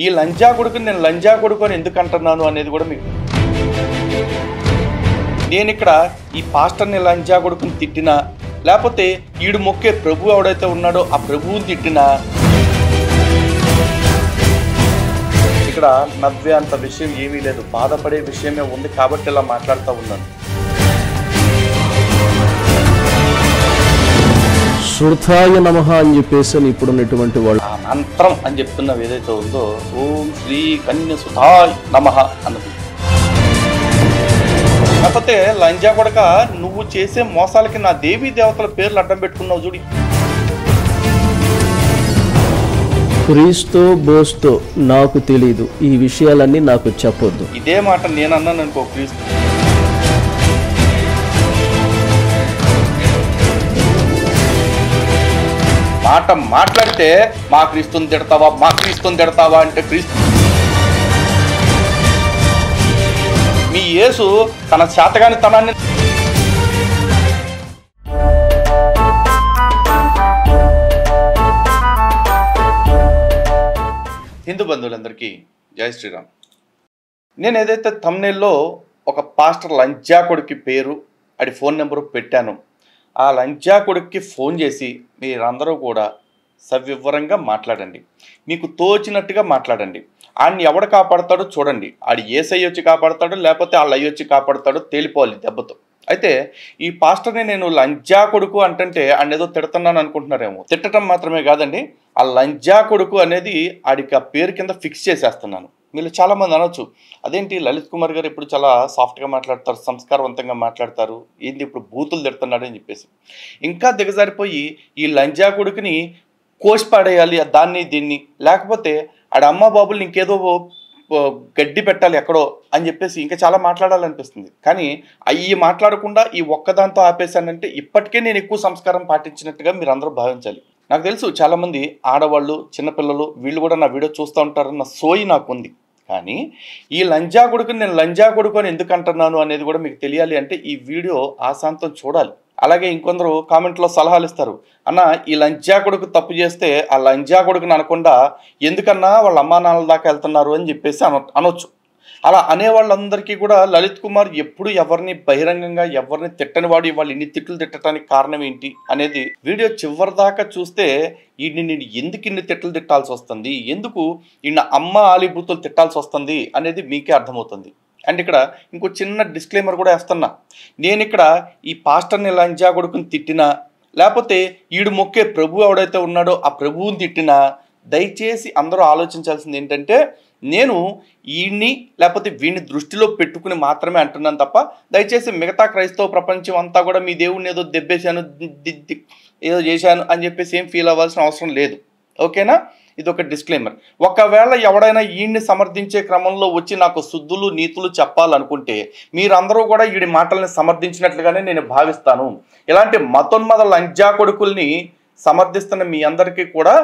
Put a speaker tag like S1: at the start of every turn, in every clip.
S1: ఈ లంజా కొడుకుని నేను లంజా కొడుకు అని ఎందుకు అంటున్నాను అనేది కూడా మీకు నేను ఇక్కడ ఈ పాస్టర్ని లంజా కొడుకుని తిట్టినా లేకపోతే ఈడు మొక్కే ప్రభు ఎవడైతే ఉన్నాడో ఆ ప్రభువుని తిట్టినా ఇక్కడ నవ్వే అంత విషయం ఏమీ లేదు, బాధపడే విషయమే ఉంది కాబట్టి ఇలా మాట్లాడుతూ ఉన్నాను.
S2: శృతాయ నమః అని చెప్పేసి ఇప్పుడున్నటువంటి వాళ్ళు
S1: ఆ మంత్రం అని చెప్తున్నవి ఏదైతే ఉందో ఓం శ్రీ కన్య సుతాయ నమః అన్నది. కాకపోతే లంజా కొడక నువ్వు చేసే మోసాలకి నా దేవీ దేవతల పేర్లు అడ్డం పెట్టుకున్నావు చూడి.
S2: క్రీస్తు బోస్తో నాకు తెలీదు, ఈ విషయాలన్నీ నాకు చెప్పొద్దు.
S1: ఇదే మాట నేను అన్నాను అనుకో, క్రీస్తు మాట మాట్లాడితే మా క్రీస్తుని తిడతావా మా క్రీస్తుని తిడతావా అంటే క్రీస్తు మీ యేసు తన శాతగాని తనాన్ని. హిందూ బంధువులందరికీ జై శ్రీరామ్. నేను ఏదైతే థంబ్నెయిల్లో ఒక పాస్టర్ లంజా కొడుకి పేరు అది ఫోన్ నెంబరు పెట్టాను, ఆ లంజా కొడుక్కి ఫోన్ చేసి మీరందరూ కూడా సవివరంగా మాట్లాడండి, మీకు తోచినట్టుగా మాట్లాడండి. ఆడిని ఎవడు కాపాడతాడో చూడండి, ఆడి ఏసై వచ్చి కాపాడతాడో లేకపోతే వాళ్ళ అయ్యి వచ్చి కాపాడతాడో తేలిపోవాలి దెబ్బతో. అయితే ఈ పాస్టర్ని నేను లంజా కొడుకు అంటే ఆయన ఏదో తిడుతున్నాను అనుకుంటున్నారేమో. తిట్టడం మాత్రమే కాదండి, ఆ లంజా కొడుకు అనేది ఆడికి ఆ పేరు కింద ఫిక్స్ చేసేస్తున్నాను. మీరు చాలామంది అనొచ్చు, అదేంటి లలిత్ కుమార్ గారు ఇప్పుడు చాలా సాఫ్ట్గా మాట్లాడతారు, సంస్కారవంతంగా మాట్లాడతారు, ఏంటి ఇప్పుడు బూతులు తిడుతున్నాడు అని చెప్పేసి. ఇంకా దిగజారిపోయి ఈ లంజా కొడుకుని కోసి పడేయాలి దాన్ని దీన్ని, లేకపోతే ఆడ అమ్మ బాబులు ఇంకేదో గడ్డి పెట్టాలి ఎక్కడో అని చెప్పేసి ఇంకా చాలా మాట్లాడాలనిపిస్తుంది. కానీ అవి మాట్లాడకుండా ఈ ఒక్కదాంతో ఆపేశానంటే ఇప్పటికే నేను ఎక్కువ సంస్కారం పాటించినట్టుగా మీరు అందరూ భావించాలి. నాకు తెలుసు చాలామంది ఆడవాళ్ళు చిన్నపిల్లలు వీళ్ళు కూడా నా వీడియో చూస్తూ ఉంటారన్న సోయి నాకు ఉంది. కానీ ఈ లంజా కొడుకుని నేను లంజా కొడుకు అని ఎందుకు అంటున్నాను అనేది కూడా మీకు తెలియాలి అంటే ఈ వీడియో ఆశాంతం చూడాలి. అలాగే ఇంకొందరు కామెంట్లో సలహాలు ఇస్తారు, అన్న ఈ లంజా కొడుకు తప్పు చేస్తే ఆ లంజా కొడుకుని అనకుండా ఎందుకన్నా వాళ్ళ అమ్మా నాన్నల దాకా వెళ్తున్నారు అని చెప్పేసి అనొచ్చు. అలా అనేవాళ్ళందరికీ కూడా లలిత్ కుమార్ ఎప్పుడు ఎవరిని బహిరంగంగా ఎవరిని తిట్టని వాడు ఇవాళ ఇన్ని తిట్లు తిట్టడానికి కారణం ఏంటి అనేది వీడియో చివరి దాకా చూస్తే నేను ఎందుకు ఇన్ని తిట్లు తిట్టాల్సి వస్తుంది, ఎందుకు ఈయన అమ్మ ఆలిబూతులు తిట్టాల్సి వస్తుంది అనేది మీకే అర్థమవుతుంది. అండ్ ఇక్కడ ఇంకో చిన్న డిస్క్లైమర్ కూడా వేస్తున్నా, నేను ఇక్కడ ఈ పాస్టర్ని లంజా కొడుకుని తిట్టినా లేకపోతే ఈడు మొక్కే ప్రభు ఎవడైతే ఉన్నాడో ఆ ప్రభువుని తిట్టినా దయచేసి అందరూ ఆలోచించాల్సింది ఏంటంటే నేను వీడిని లేకపోతే వీడిని దృష్టిలో పెట్టుకుని మాత్రమే అంటున్నాను తప్ప దయచేసి మిగతా క్రైస్తవ ప్రపంచం అంతా కూడా మీ దేవుడిని ఏదో దెబ్బేశాను ఏదో చేశాను అని చెప్పేసి ఏం ఫీల్ అవ్వాల్సిన అవసరం లేదు, ఓకేనా? ఇది ఒక డిస్క్లైమర్. ఒకవేళ ఎవడైనా ఈయన్ని సమర్థించే క్రమంలో వచ్చి నాకు శుద్ధులు నీతులు చెప్పాలనుకుంటే మీరందరూ కూడా వీడి మాటల్ని సమర్థించినట్లుగానే నేను భావిస్తాను. ఇలాంటి మతోన్మద లంజా కొడుకుల్ని సమర్థిస్తున్న మీ అందరికీ కూడా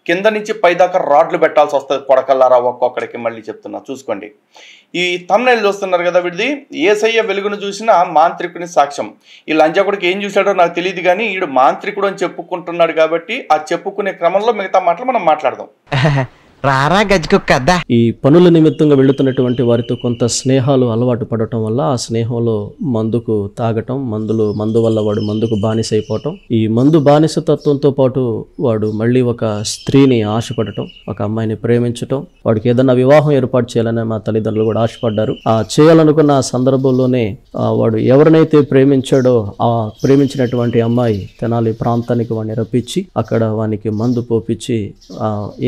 S1: కింద నుంచి పైదాకా రాడ్లు పెట్టాల్సి వస్తుంది కొడకల్లారా ఒక్కొక్కడికి. మళ్ళీ చెప్తున్నా చూసుకోండి. ఈ థంబ్నెయిల్ చూస్తున్నారు కదా, వీడిది యేసయ్య వెలుగును చూసిన మాంత్రికుని సాక్ష్యం. ఈ లంజా కొడుకు ఏం చూశాడో నాకు తెలియదు కానీ వీడు మాంత్రికుడు అని చెప్పుకుంటున్నాడు కాబట్టి ఆ చెప్పుకునే క్రమంలో మిగతా మాటలు మనం మాట్లాడదాం.
S3: రారా గజ్జుకుక్కద్దా.
S2: ఈ పనుల నిమిత్తంగా వెళుతున్నటువంటి వారితో కొంత స్నేహాలు అలవాటు పడటం వల్ల ఆ స్నేహంలో మందుకు తాగటం, మందు వల్ల వాడు మందుకు బానిస అయిపోవటం, ఈ మందు బానిసతత్వంతో పాటు వాడు మళ్ళీ ఒక స్త్రీని ఆశపడటం, ఒక అమ్మాయిని ప్రేమించటం, వాడికి ఏదైనా వివాహం ఏర్పాటు చేయాలని మా తల్లిదండ్రులు కూడా ఆశపడ్డారు. ఆ చేయాలనుకున్న ఆ సందర్భంలోనే వాడు ఎవరినైతే ప్రేమించాడో ఆ ప్రేమించినటువంటి అమ్మాయి తెనాలి ప్రాంతానికి వాడిని రప్పించి అక్కడ వానికి మందు పోపించి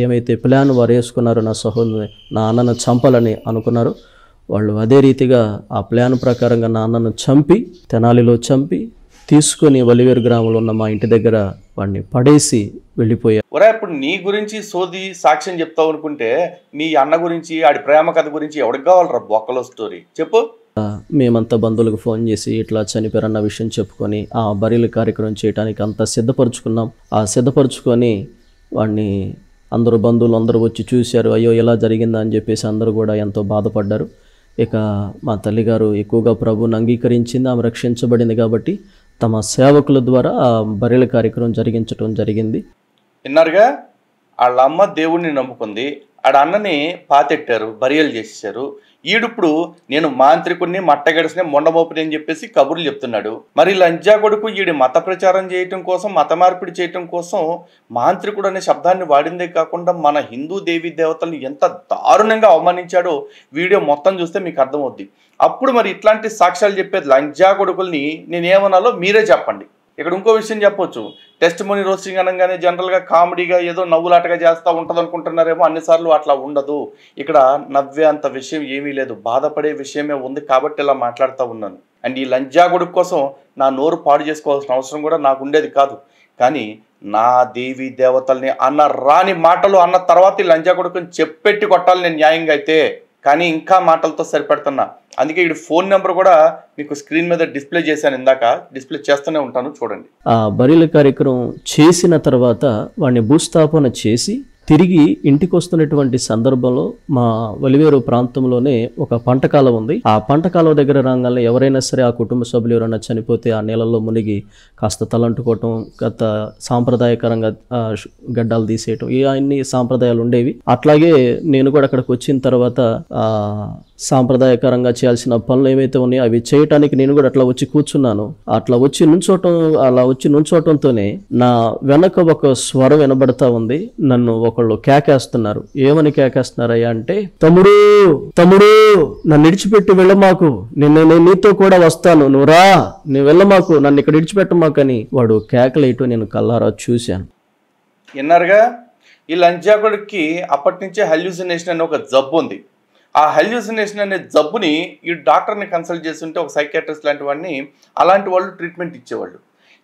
S2: ఏమైతే ప్లాన్ వారు వేసుకున్నారు, నా సహోదరు నా అన్నను చంపాలని అనుకున్నారు, వాళ్ళు అదే రీతిగా ఆ ప్లాన్ ప్రకారంగా నా అన్నను చంపి తెనాలిలో చంపి తీసుకొని వలివేరు గ్రామంలో ఉన్న మా ఇంటి దగ్గర వాడిని పడేసి వెళ్ళిపోయారు.
S1: ఒరే ఇప్పుడు నీ గురించి సోది సాక్ష్యం చెప్తావు అనుకుంటే మీ అన్న గురించి ఆడి ప్రేమ కథ గురించి ఎవరికి కావాలరా బొక్కలో స్టోరీ చెప్పు.
S2: మేమంతా బంధువులకు ఫోన్ చేసి ఇట్లా చనిపోయారన్న విషయం చెప్పుకొని ఆ బరీల కార్యక్రమం చేయడానికి అంతా సిద్ధపరచుకున్నాం. ఆ సిద్ధపరచుకొని వాడిని అందరూ బంధువులు అందరూ వచ్చి చూశారు, అయ్యో ఎలా జరిగిందా అని చెప్పేసి అందరూ కూడా ఎంతో బాధపడ్డారు. ఇక మా తల్లిగారు ఎక్కువగా ప్రభువుని అంగీకరించింది, ఆమె రక్షించబడింది కాబట్టి తమ సేవకుల ద్వారా ఆ బరీల కార్యక్రమం జరిగించడం జరిగింది.
S1: విన్నారుగా, వాళ్ళ అమ్మ దేవుడిని నమ్ముకుంది, ఆడ అన్నని పాతెట్టారు, బరియలు చేసేసారు. ఈడిప్పుడు నేను మాంత్రికుడిని, మట్టగడిసిని, మొండమోపుని అని చెప్పేసి కబుర్లు చెప్తున్నాడు. మరి లంజా కొడుకు ఈడి మత ప్రచారం చేయటం కోసం, మత మార్పిడి చేయటం కోసం మాంత్రికుడు అనే శబ్దాన్ని వాడిందే కాకుండా మన హిందూ దేవీ దేవతల్ని ఎంత దారుణంగా అవమానించాడో వీడియో మొత్తం చూస్తే మీకు అర్థమవుద్ది. అప్పుడు మరి ఇట్లాంటి సాక్ష్యాలు చెప్పేది లంజా కొడుకుల్ని నేనేమనాలో మీరే చెప్పండి. ఇక్కడ ఇంకో విషయం చెప్పొచ్చు. టెస్ట్ మనీ రోస్టింగ్ అనగానే జనరల్గా కామెడీగా ఏదో నవ్వులాటగా చేస్తూ ఉంటుంది అనుకుంటున్నారేమో. అన్నిసార్లు అట్లా ఉండదు. ఇక్కడ నవ్వే అంత విషయం ఏమీ లేదు, బాధపడే విషయమే ఉంది కాబట్టి ఇలా మాట్లాడుతూ ఉన్నాను. అండ్ ఈ లంజా కొడుకు కోసం నా నోరు పాడు చేసుకోవాల్సిన అవసరం కూడా నాకు ఉండేది కాదు. కానీ నా దేవి దేవతల్ని అన్న రాని మాటలు అన్న తర్వాత ఈ లంజా కొడుకుని చెప్పెట్టి కొట్టాలి నేను న్యాయంగా అయితే. కానీ ఇంకా మాటలతో సరిపెడుతున్నా. అందుకే ఈ ఫోన్ నెంబర్ కూడా మీకు స్క్రీన్ మీద డిస్ప్లే చేశాను, ఇందాక డిస్ప్లే చేస్తూనే ఉంటాను, చూడండి.
S2: ఆ బరిల కార్యక్రమం చేసిన తర్వాత వాడిని భూస్థాపన చేసి తిరిగి ఇంటికి వస్తున్నటువంటి సందర్భంలో మా వలివేరు ప్రాంతంలోనే ఒక పంట కాలం ఉంది. ఆ పంట కాలం దగ్గర రాగానే ఎవరైనా సరే ఆ కుటుంబ సభ్యులు ఎవరైనా చనిపోతే ఆ నీళ్ళల్లో మునిగి కాస్త తలంటుకోవటం, గత సాంప్రదాయకరంగా గడ్డాలు తీసేయటం, అన్ని సాంప్రదాయాలు ఉండేవి. అట్లాగే నేను కూడా అక్కడికి వచ్చిన తర్వాత సాంప్రదాయకరంగా చేయాల్సిన పనులు ఏవైతే ఉన్నాయో అవి చేయటానికి నేను కూడా అట్లా వచ్చి కూర్చున్నాను. అట్లా వచ్చి నుంచోటంతోనే నా వెనక ఒక స్వరం వినబడతా ఉంది. నన్ను ఒకళ్ళు కేకేస్తున్నారు. ఏమని కేకేస్తున్నారయ్యా అంటే, తమ్ముడు తమ్ముడు నన్ను ఇడిచిపెట్టి వెళ్ళమాకు, నేను నీతో కూడా వస్తాను, నువ్వు రా, నువ్వు వెళ్ళమాకు, నన్ను ఇక్కడ ఇడిచిపెట్టమాకని వాడు కేకలేయటం నేను కల్లారా చూశాను.
S1: విన్నారుగా, ఈ లంజాకుడికి అప్పటి నుంచే హల్యూసినేషన్ అనే ఒక జబ్బు ఉంది. ఆ హల్యూసినేషన్ అనే జబ్బుని ఈ డాక్టర్ని కన్సల్ట్ చేస్తుంటే, ఒక సైకియాట్రిస్ట్ లాంటి వాడిని, అలాంటి వాళ్ళు ట్రీట్మెంట్ ఇచ్చేవాళ్ళు.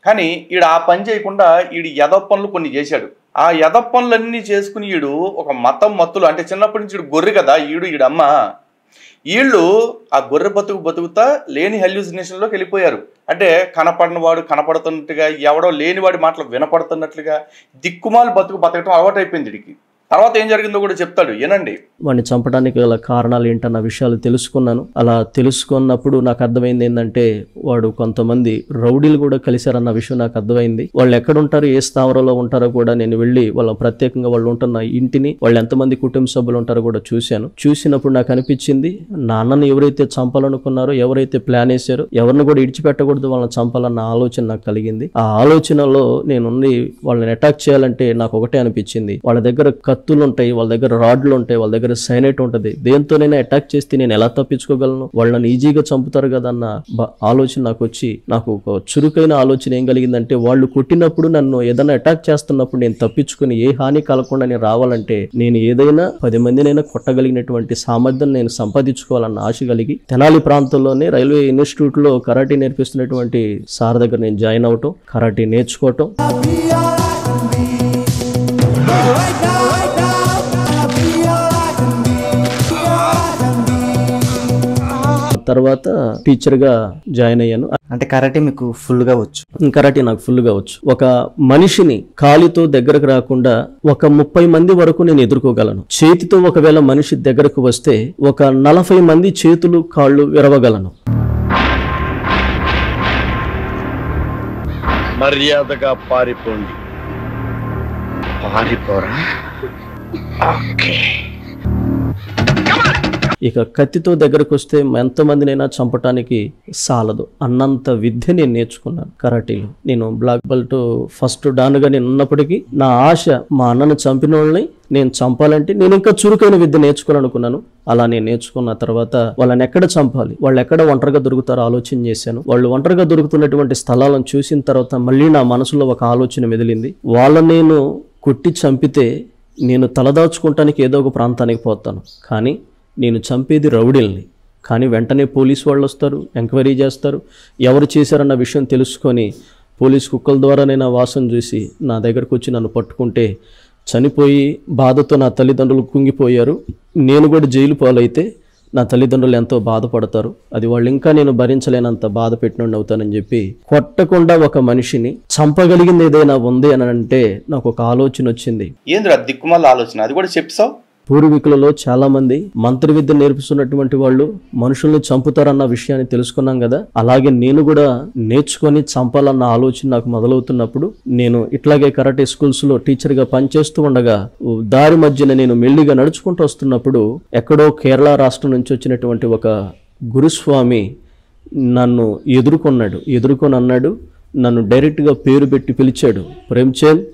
S1: కానీ ఈడు ఆ పని చేయకుండా ఈడు యదవ పనులు కొన్ని చేశాడు. ఆ యదవ పనులన్నీ చేసుకుని ఈడు ఒక మత్తులు, అంటే చిన్నప్పటి నుంచి ఈడు గొర్రె కదా, ఈడమ్మ వీళ్ళు ఆ గొర్రె బతుకుతా లేని హల్యూసినేషన్లోకి వెళ్ళిపోయారు. అంటే కనపడిన వాడు కనపడుతున్నట్టుగా, ఎవడో లేనివాడి మాటలు వినపడుతున్నట్లుగా దిక్కుమాలు బతకటం అలవాటు అయిపోయింది వీడికి. తర్వాత ఏం జరిగిందో కూడా చెప్తాడు, ఏనండి.
S2: వాడిని చంపడానికి గల కారణాలు ఏంటన్న విషయాలు తెలుసుకున్నాను. అలా తెలుసుకున్నప్పుడు నాకు అర్థమైంది ఏంటంటే, వాడు కొంతమంది రౌడీలు కూడా కలిశారన్న విషయం నాకు అర్థమైంది. వాళ్ళు ఎక్కడ ఉంటారు, ఏ స్థావరంలో ఉంటారో కూడా నేను వెళ్ళి వాళ్ళ ప్రత్యేకంగా వాళ్ళు ఉంటున్న ఇంటిని, వాళ్ళు ఎంతమంది కుటుంబ సభ్యులు ఉంటారో కూడా చూశాను. చూసినప్పుడు నాకు అనిపించింది, నాన్నని ఎవరైతే చంపాలనుకున్నారో, ఎవరైతే ప్లాన్ వేసారో, ఎవరిని కూడా ఇడిచిపెట్టకూడదు, వాళ్ళని చంపాలన్న ఆలోచన నాకు కలిగింది. ఆ ఆలోచనలో నేనుండి వాళ్ళని అటాక్ చేయాలంటే నాకు ఒకటే అనిపించింది, వాళ్ళ దగ్గర కత్తులు ఉంటాయి, వాళ్ళ దగ్గర రాడ్లు ఉంటాయి, వాళ్ళ దగ్గర సైనైట్ ఉంటుంది, దేంతోనైనా అటాక్ చేస్తే నేను ఎలా తప్పించుకోగలను, వాళ్ళని ఈజీగా చంపుతారు కదా అన్న ఆలోచన నాకు వచ్చి, నాకు ఒక చురుకైన ఆలోచన ఏం కలిగిందంటే, వాళ్ళు కొట్టినప్పుడు నన్ను ఏదైనా అటాక్ చేస్తున్నప్పుడు నేను తప్పించుకుని ఏ హాని కలగకుండా నేను రావాలంటే నేను ఏదైనా 10 మందినైనా కొట్టగలిగినటువంటి సామర్థ్యం నేను సంపాదించుకోవాలన్న ఆశ కలిగి తెనాలి ప్రాంతంలోనే రైల్వే ఇన్స్టిట్యూట్ లో కరాటే నేర్పిస్తున్నటువంటి సార్ దగ్గర నేను జాయిన్ అవటం, కరాటే నేర్చుకోవటం. తర్వాత టీచర్గా జాయిన్ అయ్యాను.
S3: అంటే కరాటే మీకు ఫుల్గా వచ్చు?
S2: కరాటే నాకు ఫుల్గా వచ్చు. ఒక మనిషిని కాలితో దగ్గరకు రాకుండా ఒక 30 మంది వరకు నేను ఎదుర్కోగలను. చేతితో ఒకవేళ మనిషి దగ్గరకు వస్తే ఒక 40 మంది చేతులు కాళ్ళు విరవగలను.
S4: మర్యాదగా పారిపోండి.
S3: పారిపోరా?
S2: ఇక కత్తితో దగ్గరకు వస్తే ఎంతమందినైనా చంపటానికి సాలదు అన్నంత విద్య నేను నేర్చుకున్నాను కరాటీలో. నేను బ్లాక్ బెల్ట్ ఫస్ట్ డాన్గా నేను ఉన్నప్పటికీ నా ఆశ మా అన్నను చంపిన వాళ్ళని నేను చంపాలంటే నేను ఇంకా చురుకైన విద్య నేర్చుకోవాలనుకున్నాను. అలా నేను నేర్చుకున్న తర్వాత వాళ్ళని ఎక్కడ చంపాలి, వాళ్ళు ఎక్కడ ఒంటరిగా దొరుకుతారో ఆలోచన చేశాను. వాళ్ళు ఒంటరిగా దొరుకుతున్నటువంటి స్థలాలను చూసిన తర్వాత మళ్ళీ నా మనసులో ఒక ఆలోచన మెదిలింది, వాళ్ళని నేను కొట్టి చంపితే నేను తలదాచుకోవటానికి ఏదో ఒక ప్రాంతానికి పోతాను, కానీ నేను చంపేది రౌడీల్ని. కానీ వెంటనే పోలీసు వాళ్ళు వస్తారు, ఎంక్వైరీ చేస్తారు, ఎవరు చేశారన్న విషయం తెలుసుకొని పోలీసు కుక్కల ద్వారా నేను ఆ వాసన చూసి నా దగ్గరకు వచ్చి నన్ను పట్టుకుంటే, చనిపోయి బాధతో నా తల్లిదండ్రులు కుంగిపోయారు. నేను కూడా జైలు పాలైతే నా తల్లిదండ్రులు ఎంతో బాధపడతారు, అది వాళ్ళు ఇంకా నేను భరించలేనంత బాధ పెట్టినండి అవుతానని చెప్పి కొట్టకుండా ఒక మనిషిని చంపగలిగింది ఏదైనా ఉంది అని అంటే నాకు ఒక ఆలోచన వచ్చింది.
S1: ఏంద్రా దిక్కుమాల ఆలోచన, అది కూడా చెప్పావు?
S2: పూర్వీకులలో చాలా మంది మంత్ర విద్య నేర్పిస్తున్నటువంటి వాళ్ళు మనుషుల్ని చంపుతారన్న విషయాన్ని తెలుసుకున్నాం కదా. అలాగే నేను కూడా నేర్చుకొని చంపాలన్న ఆలోచన నాకు మొదలవుతున్నప్పుడు నేను ఇట్లాగే కరాటే స్కూల్స్ లో టీచర్ గా పనిచేస్తూ ఉండగా దారి మధ్యన నేను మెల్లిగా నడుచుకుంటూ వస్తున్నప్పుడు ఎక్కడో కేరళ రాష్ట్రం నుంచి వచ్చినటువంటి ఒక గురుస్వామి నన్ను ఎదుర్కొని అన్నాడు, నన్ను డైరెక్ట్గా పేరు పెట్టి పిలిచాడు, ప్రేమ్చంద్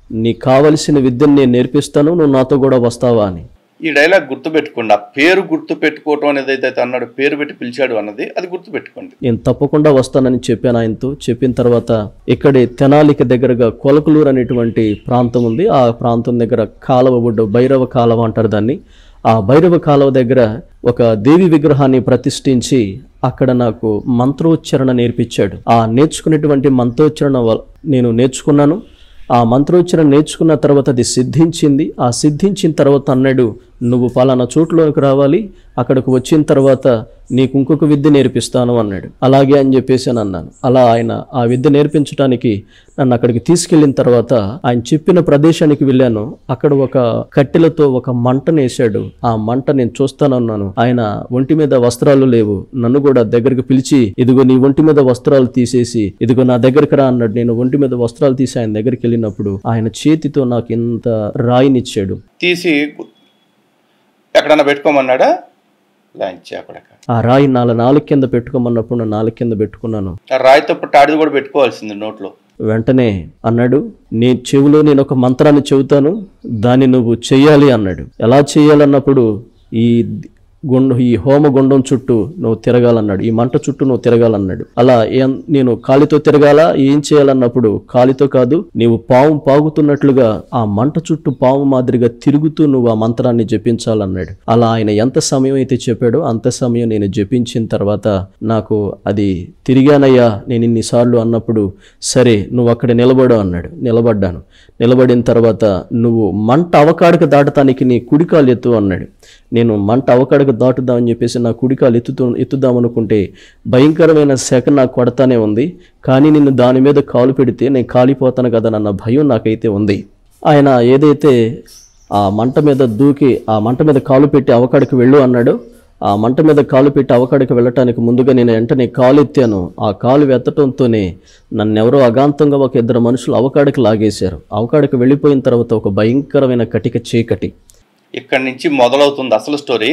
S2: నీకు కావలసిన విద్యను నేను నేర్పిస్తాను, నువ్వు నాతో కూడా వస్తావా అని.
S1: ఈ డైలాగ్ గుర్తుపెట్టుకోండి. ఆ పేరు గుర్తు పెట్టుకోవటం అనేది ఏదైతే అన్నాడు, పేరు పెట్టి పిలిచాడు అన్నది, అది గుర్తుపెట్టుకోండి.
S2: నేను తప్పకుండా వస్తానని చెప్పాను ఆయనతో. చెప్పిన తర్వాత ఇక్కడే తెనాలికి దగ్గరగా కొలకలూరు అనేటువంటి ప్రాంతం ఉంది. ఆ ప్రాంతం దగ్గర కాలువ ఒడ్డు, భైరవ కాలువ అంటారు దాన్ని. ఆ భైరవ కాలువ దగ్గర ఒక దేవి విగ్రహాన్ని ప్రతిష్ఠించి అక్కడ నాకు మంత్రోచ్చరణ నేర్పించాడు. ఆ నేర్చుకునేటువంటి మంత్రోచ్చరణ నేను నేర్చుకున్నాను. ఆ మంత్రోచ్చరణ నేర్చుకున్న తర్వాత అది సిద్ధించింది. ఆ సిద్ధించిన తర్వాత అన్నాడు, నువ్వు పలానా చోట్లోకి రావాలి, అక్కడికి వచ్చిన తర్వాత నీకు ఇంకొక విద్య నేర్పిస్తాను అన్నాడు. అలాగే అని చెప్పేసి అన్నాను. అలా ఆయన ఆ విద్య నేర్పించడానికి నన్ను అక్కడికి తీసుకెళ్లిన తర్వాత ఆయన చెప్పిన ప్రదేశానికి వెళ్ళాను. అక్కడ ఒక కట్టెలతో ఒక మంటనేసాడు. ఆ మంట నేను చూస్తానన్నాను. ఆయన ఒంటి మీద వస్త్రాలు లేవు. నన్ను కూడా దగ్గరికి పిలిచి, ఇదిగో నీ ఒంటి మీద వస్త్రాలు తీసేసి ఇదిగో నా దగ్గరికి రా అన్నాడు. నేను ఒంటి మీద వస్త్రాలు తీసి ఆయన దగ్గరికి వెళ్ళినప్పుడు ఆయన చేతితో నాకు ఇంత రాయినిచ్చాడు.
S1: తీసి ఎక్కడన్నా పెట్టుకోమన్నాడా?
S2: ఆ రాయి నాలుగు కింద పెట్టుకోమన్నప్పుడు నా నాలుగు కింద పెట్టుకున్నాను.
S1: ఆ రాయితో ఆడిది కూడా పెట్టుకోవాల్సింది నోట్లో.
S2: వెంటనే అన్నాడు, నీ చెవిలో నేను ఒక మంత్రాన్ని చెబుతాను, దాన్ని నువ్వు చెయ్యాలి అన్నాడు. ఎలా చెయ్యాలన్నప్పుడు ఈ హోమ గుండం చుట్టూ నువ్వు తిరగాలన్నాడు. ఈ మంట చుట్టూ నువ్వు తిరగాలన్నాడు. అలా నేను కాలితో తిరగాల, ఏం చేయాలన్నప్పుడు కాలితో కాదు, నీవు పాము పాగుతున్నట్లుగా ఆ మంట చుట్టూ పాము మాదిరిగా తిరుగుతూ నువ్వు ఆ మంత్రాన్ని జపించాలన్నాడు. అలా ఆయన ఎంత సమయం అయితే చెప్పాడో అంత సమయం నేను జపించిన తర్వాత నాకు అది తిరిగానయ్యా నేను ఇన్నిసార్లు అన్నప్పుడు, సరే నువ్వు అక్కడ నిలబడు అన్నాడు. నిలబడ్డాను. నిలబడిన తర్వాత నువ్వు మంట అవకాడక దాటటానికి నీ కుడికాలు ఎత్తు అన్నాడు. నేను మంట అవకాడక దాటుదామని చెప్పేసి నా కుడికాలు ఎత్తుదామనుకుంటే భయంకరమైన శాఖ నాకు కొడతానే ఉంది. కానీ నిన్ను దాని మీద కాలు పెడితే నేను కాలిపోతాను కదా అన్న భయం నాకైతే ఉంది. ఆయన ఏదైతే ఆ మంట మీద దూకి ఆ మంట మీద కాలు పెట్టి అవకాడకి వెళ్ళు అన్నాడు. ఆ మంట మీద కాలు పెట్టి అవకాడకి వెళ్ళటానికి ముందుగా నేను వెంటనే కాలు ఎత్తాను. ఆ కాలు ఎత్తడంతోనే నన్నెవరో అగాంతంగా ఒక ఇద్దరు మనుషులు అవకాడకి లాగేశారు. అవకాడకి వెళ్ళిపోయిన తర్వాత ఒక భయంకరమైన కటిక చీకటి.
S1: ఇక్కడి నుంచి మొదలవుతుంది అసలు స్టోరీ.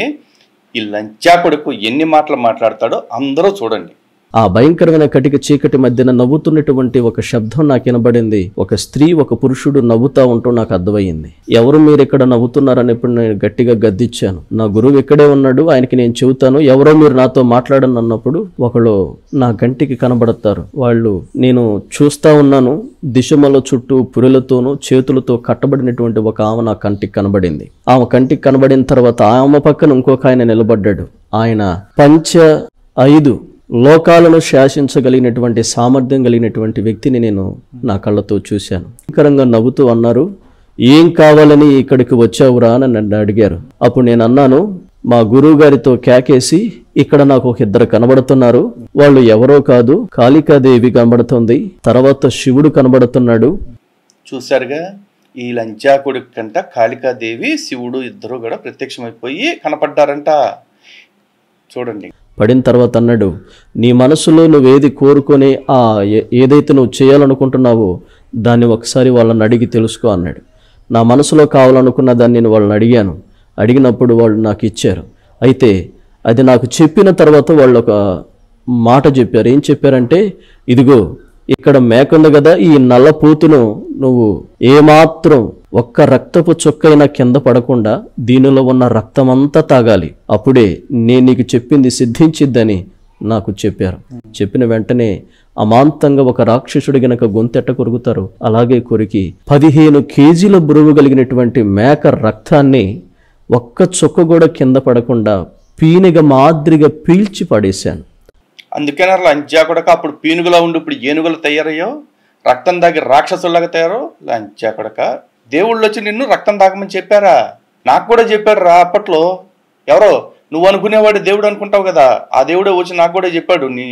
S1: ఈ లంచా కొడుకు ఎన్ని మాటలు మాట్లాడతాడో అందరూ చూడండి.
S2: ఆ భయంకరమైన కటిక చీకటి మధ్యన నవ్వుతున్నటువంటి ఒక శబ్దం నాకు వినబడింది. ఒక స్త్రీ ఒక పురుషుడు నవ్వుతా ఉంటూ నాకు అర్థమయ్యింది. ఎవరు మీరు ఇక్కడ నవ్వుతున్నారని ఇప్పుడు నేను గట్టిగా గద్దిచ్చాను. నా గురువు ఇక్కడే ఉన్నాడు, ఆయనకి నేను చెబుతాను, ఎవరో మీరు నాతో మాట్లాడను అన్నప్పుడు ఒకళ్ళు నా కంటికి కనబడతారు. వాళ్ళు నేను చూస్తా ఉన్నాను. దిశమల చుట్టూ పురులతోనూ చేతులతో కట్టబడినటువంటి ఒక ఆమె నా కంటికి కనబడింది. ఆమె కంటికి కనబడిన తర్వాత ఆమె పక్కన ఇంకొక ఆయన నిలబడ్డాడు. ఆయన 5 లోకాలను శాసించగలిగినటువంటి సామర్థ్యం కలిగినటువంటి వ్యక్తిని నేను నా కళ్ళతో చూశాను. భయంకరంగా నవ్వుతూ అన్నారు, ఏం కావాలని ఇక్కడికి వచ్చావురా అని నన్ను అడిగారు. అప్పుడు నేను అన్నాను, మా గురువు గారితో కేకేసి ఇక్కడ నాకు ఒక ఇద్దరు కనబడుతున్నారు. వాళ్ళు ఎవరో కాదు, కాళికాదేవి కనబడుతుంది, తర్వాత శివుడు కనబడుతున్నాడు.
S1: చూశారుగా, ఈ లంచా కొడుకు కంట కాళికాదేవి శివుడు ఇద్దరు కూడా ప్రత్యక్షమైపోయి కనపడ్డారంట. చూడండి.
S2: పడిన తర్వాత అన్నాడు, నీ మనసులో నువ్వేది కోరుకొని ఏదైతే నువ్వు చేయాలనుకుంటున్నావో దాన్ని ఒకసారి వాళ్ళని అడిగి తెలుసుకో అన్నాడు. నా మనసులో కావాలనుకున్న దాన్ని నేను వాళ్ళని అడిగాను. అడిగినప్పుడు వాళ్ళు నాకు ఇచ్చారు. అయితే అది నాకు చెప్పిన తర్వాత వాళ్ళు ఒక మాట చెప్పారు. ఏం చెప్పారంటే, ఇదిగో ఇక్కడ మేక ఉంది కదా, ఈ నల్ల పూతును నువ్వు ఏమాత్రం ఒక్క రక్తపు చుక్కైనా కింద పడకుండా దీనిలో ఉన్న రక్తమంతా తాగాలి, అప్పుడే నేను నీకు చెప్పింది సిద్ధించిద్దని నాకు చెప్పారు. చెప్పిన వెంటనే అమాంతంగా ఒక రాక్షసుడి గనక గొంతెట్ట కొరుకుతారు అలాగే కొరికి 15 కేజీల బరువు కలిగినటువంటి మేక రక్తాన్ని ఒక్క చుక్క కూడా కింద పడకుండా పీనుగ మాదిరిగా పీల్చి పడేశాను.
S1: అందుకని లంచా కొడక అప్పుడు పీనుగులా ఉండి ఇప్పుడు ఏనుగులు తయారయ్యో, రక్తం దాగి రాక్షసుల్లాగా తయారు. లంచా కొడక, దేవుళ్ళు వచ్చి నిన్ను రక్తం తాగమని చెప్పారా? నాకు కూడా చెప్పాడు రా అప్పట్లో. ఎవరో నువ్వు అనుకునేవాడు దేవుడు అనుకుంటావు కదా, ఆ దేవుడే వచ్చి నాకు కూడా చెప్పాడు నీ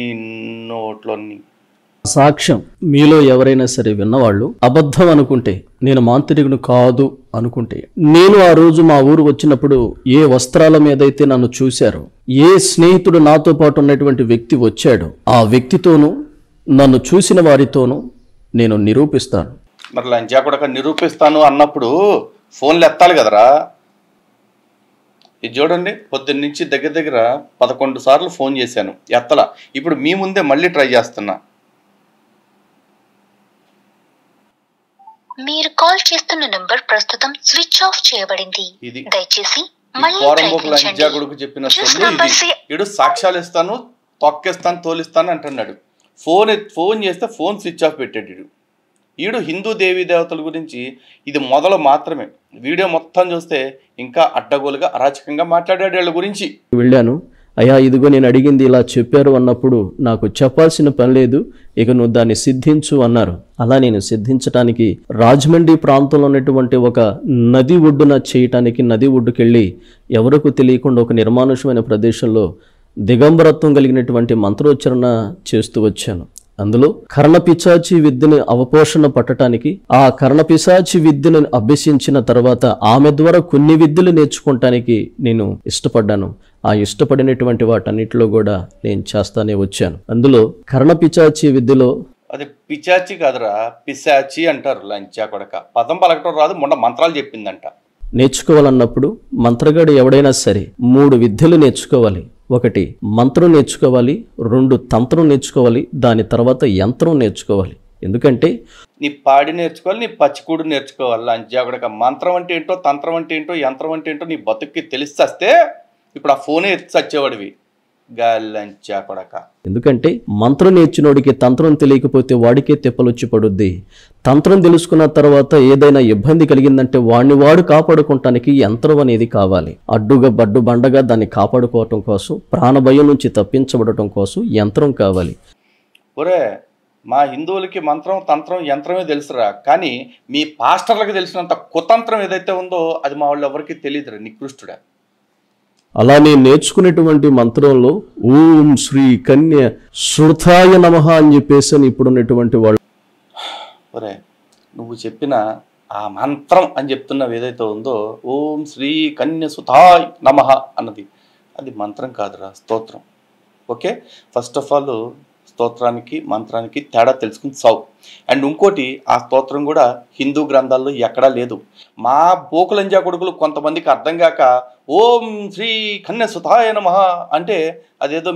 S1: నోట్లో.
S2: సాక్ష్యం మీలో ఎవరైనా సరే విన్నవాళ్ళు అబద్ధం అనుకుంటే, నేను మాంత్రికుడు కాదు అనుకుంటే, నేను ఆ రోజు మా ఊరు వచ్చినప్పుడు ఏ వస్త్రాల మీదైతే నన్ను చూశారో, ఏ స్నేహితుడు నాతో పాటు ఉన్నటువంటి వ్యక్తి వచ్చాడో ఆ వ్యక్తితోనూ నన్ను చూసిన వారితోనూ నేను నిరూపిస్తాను.
S1: మరి లంచా కూడా నిరూపిస్తాను అన్నప్పుడు ఫోన్లు ఎత్తాలి కదరా. ఇది చూడండి, పొద్దున్న నుంచి దగ్గర దగ్గర 11 సార్లు ఫోన్ చేశాను, ఎత్తలా. ఇప్పుడు మీ ముందే మళ్ళీ ట్రై చేస్తున్నా.
S5: మీరు కాల్ చేస్తున్న నంబర్ ప్రస్తుతం స్విచ్ ఆఫ్ చేయబడింది.
S1: ఇది
S5: దయచేసి మళ్ళీ
S1: పోరంబోకు లంచా
S5: ప్రయత్నించండి.
S1: కొడుకు చెప్పిన సొల్లు ఇది. ఇడు సాక్ష్యాలు ఇస్తాను, తొక్కేస్తాను, తోలిస్తాను అంటున్నాడు. ఫోన్ చేస్తే ఫోన్ స్విచ్ ఆఫ్ పెట్టాడు. ఈడు హిందూ దేవీ దేవతల గురించి ఇది మొదలు మాత్రమే. వీడియో మొత్తం చూస్తే ఇంకా అడ్డగోలుగా అరాచకంగా మాట్లాడాడు వీళ్ళ గురించి.
S2: వెళ్ళాను, అయ్యా ఇదిగో నేను అడిగింది ఇలా చెప్పారు అన్నప్పుడు నాకు చెప్పాల్సిన పని లేదు, ఇక నువ్వు దాన్ని సిద్ధించు అన్నారు. అలా నేను సిద్ధించడానికి రాజమండ్రి ప్రాంతంలో ఉన్నటువంటి ఒక నది ఒడ్డున చేయటానికి నది ఒడ్డుకెళ్ళి ఎవరికి తెలియకుండా ఒక నిర్మానుషమైన ప్రదేశంలో దిగంబరత్వం కలిగినటువంటి మంత్రోచ్చరణ చేస్తూ వచ్చాను. అందులో కర్ణపిశాచి విద్యను అవపోషణ పట్టడానికి, ఆ కర్ణపిశాచి విద్యను అభ్యసించిన తర్వాత ఆమె ద్వారా కొన్ని విద్యలు నేర్చుకోవటానికి నేను ఇష్టపడ్డాను. ఆ ఇష్టపడినటువంటి వాటన్నిటిలో కూడా నేను చేస్తానే వచ్చాను. అందులో కర్ణపిశాచి విద్యలో,
S1: అది పిచాచి కాదురా, పిశాచి అంటారు. లంచా కొడక పదం పలకటం రాదు, మొన్న మంత్రాలు చెప్పిందంట.
S2: నేర్చుకోవాలన్నప్పుడు మంత్రగాడు ఎవడైనా సరే 3 విద్యలు నేర్చుకోవాలి. 1 మంత్రం నేర్చుకోవాలి, 2 తంత్రం నేర్చుకోవాలి, దాని తర్వాత యంత్రం నేర్చుకోవాలి. ఎందుకంటే
S1: నీ పాడి నేర్చుకోవాలి, నీ పచ్చికూడు నేర్చుకోవాలి. లంచా కొడక మంత్రం అంటే ఏంటో, తంత్రం అంటే ఏంటో, యంత్రం అంటే ఏంటో నీ బతుక్కి తెలిస్తే ఇప్పుడు ఆ ఫోనే ఎత్తి చచ్చేవాడివి. లంచా కొడక.
S2: ఎందుకంటే మంత్రం నేర్చినోడికి తంత్రం తెలియకపోతే వాడికే తెప్పలొచ్చి పడుద్ది. తంత్రం తెలుసుకున్న తర్వాత ఏదైనా ఇబ్బంది కలిగిందంటే వాడు కాపాడుకోవటానికి యంత్రం అనేది కావాలి. అడ్డుగా బండగా దాన్ని కాపాడుకోవటం కోసం, ప్రాణభయం నుంచి తప్పించబడటం కోసం యంత్రం కావాలి.
S1: ఒరే, మా హిందువులకి మంత్రం, తంత్రం, యంత్రమే తెలుసురా, కానీ మీ పాస్టర్లకు తెలిసినంత కుతంత్రం ఏదైతే ఉందో అది మా వాళ్ళు ఎవరికి తెలియదురా, నికృష్టుడా.
S2: అలా నేను నేర్చుకునేటువంటి మంత్రంలో ఓం శ్రీ కన్య శృతాయ నమః అని చెప్పేసి ఇప్పుడున్నటువంటి వాళ్ళు.
S1: ఒరే, నువ్వు చెప్పిన ఆ మంత్రం అని చెప్తున్నవి ఏదైతే ఉందో, ఓం శ్రీ కన్య సుతాయ్ నమః అన్నది, అది మంత్రం కాదురా, స్తోత్రం. ఓకే, ఫస్ట్ ఆఫ్ ఆల్ స్తోత్రానికి మంత్రానికి తేడా తెలుసుకుని సావు. అండ్ ఇంకోటి, ఆ స్తోత్రం కూడా హిందూ గ్రంథాల్లో ఎక్కడా లేదు. మా బోకులంజా కొడుకులు కొంతమందికి అర్థం కాక ఓం శ్రీ కన్య సుతాయ నమః అంటే అదేదో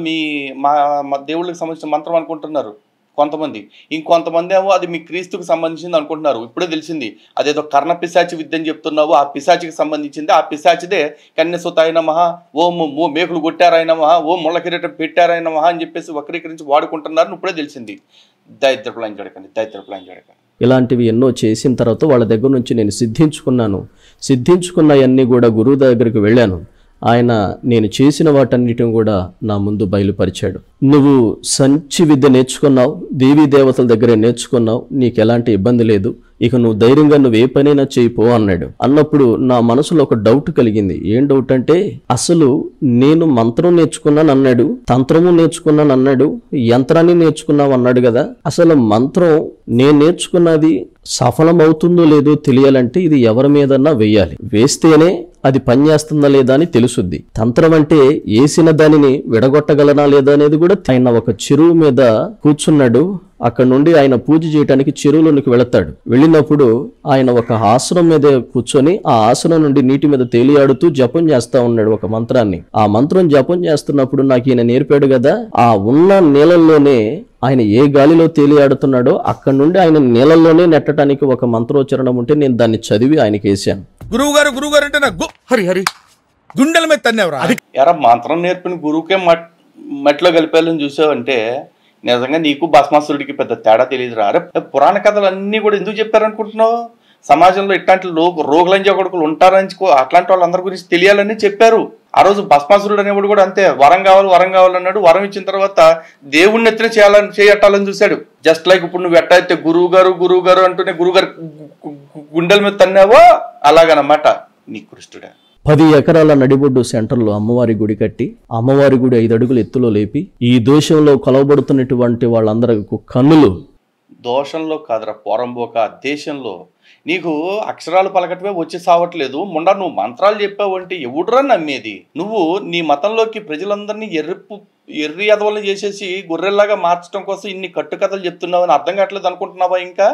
S1: మా దేవుళ్ళకి సంబంధించిన మంత్రం అనుకుంటున్నారు కొంతమంది. ఇంకొంతమంది ఏమో అది మీ క్రీస్తుకు సంబంధించింది అనుకుంటున్నారు. ఇప్పుడే తెలిసింది అదేదో కర్ణ పిశాచి విద్య అని చెప్తున్నావు, ఆ పిశాచికి సంబంధించింది. ఆ పిశాచిదే కన్యసుతాయ నమః, ఓం మేకులు కొట్టారాయ నమః, ఓం ముళ్ళ కిరీటం పెట్టారాయ నమః అని చెప్పేసి వక్రీకరించి వాడుకుంటున్నారని ఇప్పుడే తెలిసింది. దరిద్రపులాన్ని చూడకండి.
S2: ఇలాంటివి ఎన్నో చేసిన తర్వాత వాళ్ళ దగ్గర నుంచి నేను సిద్ధించుకున్నవన్నీ కూడా గురువు దగ్గరికి వెళ్ళాను. ఆయన నేను చేసిన వాటన్నిటిని కూడా నా ముందు బయలుపరిచాడు. నువ్వు సంచి విద్య నేర్చుకున్నావు, దేవీ దేవతల దగ్గరే నేర్చుకున్నావు, నీకు ఎలాంటి ఇబ్బంది లేదు, ఇక నువ్వు ధైర్యంగా నువ్వు ఏ పనైనా చేయిపో అన్నాడు. అన్నప్పుడు నా మనసులో ఒక డౌట్ కలిగింది. ఏం డౌట్ అంటే, అసలు నేను మంత్రం నేర్చుకున్నాను అన్నాడు, తంత్రము నేర్చుకున్నాను అన్నాడు, యంత్రాన్ని నేర్చుకున్నావు అన్నాడు కదా. అసలు మంత్రం నేను నేర్చుకున్నది సఫలం అవుతుందో లేదో తెలియాలంటే ఇది ఎవరి మీదన్నా వేయాలి, వేస్తేనే అది పనిచేస్తుందా లేదా అని తెలుసుద్ది. తంత్రం అంటే వేసిన దానిని విడగొట్టగలనా లేదా అనేది కూడా. ఆయన ఒక చెరువు మీద కూర్చున్నాడు. అక్కడ నుండి ఆయన పూజ చేయడానికి చెరువులోనికి వెళతాడు. వెళ్ళినప్పుడు ఆయన ఒక ఆసనం మీద కూర్చొని ఆ ఆసనం నుండి నీటి మీద తేలియాడుతూ జపం చేస్తా ఉన్నాడు ఒక మంత్రాన్ని. ఆ మంత్రం జపం చేస్తున్నప్పుడు నాకు ఈయన నేర్పాడు కదా, ఆ ఉన్న నీళ్ళల్లోనే ఆయన ఏ గాలిలో తేలియాడుతున్నాడో అక్కడ నుండి ఆయన నీళ్ళల్లోనే నెట్టడానికి ఒక మంత్రోచ్చరణం ఉంటే నేను దాన్ని చదివి ఆయనకి వేశాను.
S6: గురువు గారు అంటే నాకు హరి గుండెల మీద తన్నేవరా.
S1: ఎరా మంత్రం నేర్పిన గురువుకే మట్టిలో కలిపేయాలని చూసావంటే నిజంగా నీకు భస్మాసురుడికి పెద్ద తేడా తెలియదురా. అరే, పురాణ కథలు అన్నీ కూడా ఎందుకు చెప్పారనుకుంటున్నావు? సమాజంలో ఇట్లాంటి రోగులంజా కొడుకులు ఉంటారని అట్లాంటి వాళ్ళందరి గురించి తెలియాలని చెప్పారు. ఆ రోజు భస్మాసురుడు అనేవాడు కూడా అంతే, వరం కావాలన్నాడు. వరం ఇచ్చిన తర్వాత దేవుణ్ణి ఎత్తున చేయట్టాలని చూశాడు. జస్ట్ లైక్ ఇప్పుడు నువ్వు ఎట్ట అయితే గురువు గారు అంటూనే గురువుగారు గుండెల మీద తన్నావో అలాగనమాట. నీ కృష్ణుడా.
S2: 10 ఎకరాల నడిబొడ్డు సెంటర్లో అమ్మవారి గుడి కట్టి, అమ్మవారి గుడి 5 అడుగులు ఎత్తులో లేపి, ఈ దేశంలో కొలవబడుతున్నటువంటి వాళ్ళందరికీ కన్నులు
S1: దోషంలో కాదురా పోరంబోక, దేశంలో నీకు అక్షరాలు పలకటమే వచ్చి సావట్లేదు. ముండా నువ్వు మంత్రాలు చెప్పావు అంటే ఎవడురా నమ్మేది? నువ్వు నీ మతంలోకి ప్రజలందరినీ ఎర్రి ఎదవలు చేసేసి గొర్రెల్లాగా మార్చడం కోసం ఇన్ని కట్టుకథలు చెప్తున్నావు అని అర్థం కావట్లేదు అనుకుంటున్నావా? ఇంకా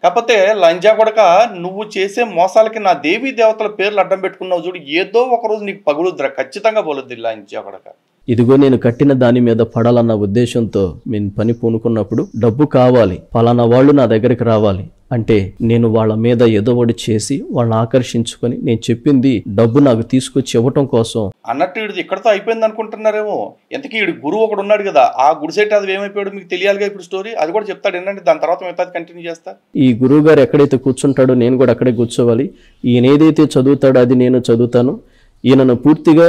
S1: కాకపోతే లంజా కొడక, నువ్వు చేసే మోసాలకి నా దేవీ దేవతల పేర్లు అడ్డం పెట్టుకున్నావు చూడు, ఏదో ఒకరోజు నీకు పగులుద్రా, ఖచ్చితంగా పగులుద్ది లంజా కొడక.
S2: ఇదిగో నేను కట్టిన దాని మీద పడాలన్న ఉద్దేశంతో నేను పని పూనుకున్నప్పుడు డబ్బు కావాలి, పలానా వాళ్ళు నా దగ్గరికి రావాలి అంటే నేను వాళ్ళ మీద ఏదో ఒకటి చేసి వాళ్ళని ఆకర్షించుకొని నేను చెప్పింది డబ్బు నాకు తీసుకొచ్చి ఇవ్వటం కోసం
S1: అన్నట్టు వీడిది ఇక్కడతో అయిపోయింది అనుకుంటున్నారేమో. ఎంతకీ వీడి గురువు ఒకడు ఉన్నాడు కదా, ఆ గుడిసెట్ అది ఏమైపోయాడు మీకు తెలియాలిగా ఇప్పుడు స్టోరీ, అది కూడా చెప్తాడు ఏంటంటే దాని తర్వాత మిగతాది కంటిన్యూ చేస్తా.
S2: ఈ గురువు గారు ఎక్కడైతే కూర్చుంటాడో నేను కూడా అక్కడే కూర్చోవాలి, ఈయన ఏదైతే చదువుతాడో అది నేను చదువుతాను, ఈయనను పూర్తిగా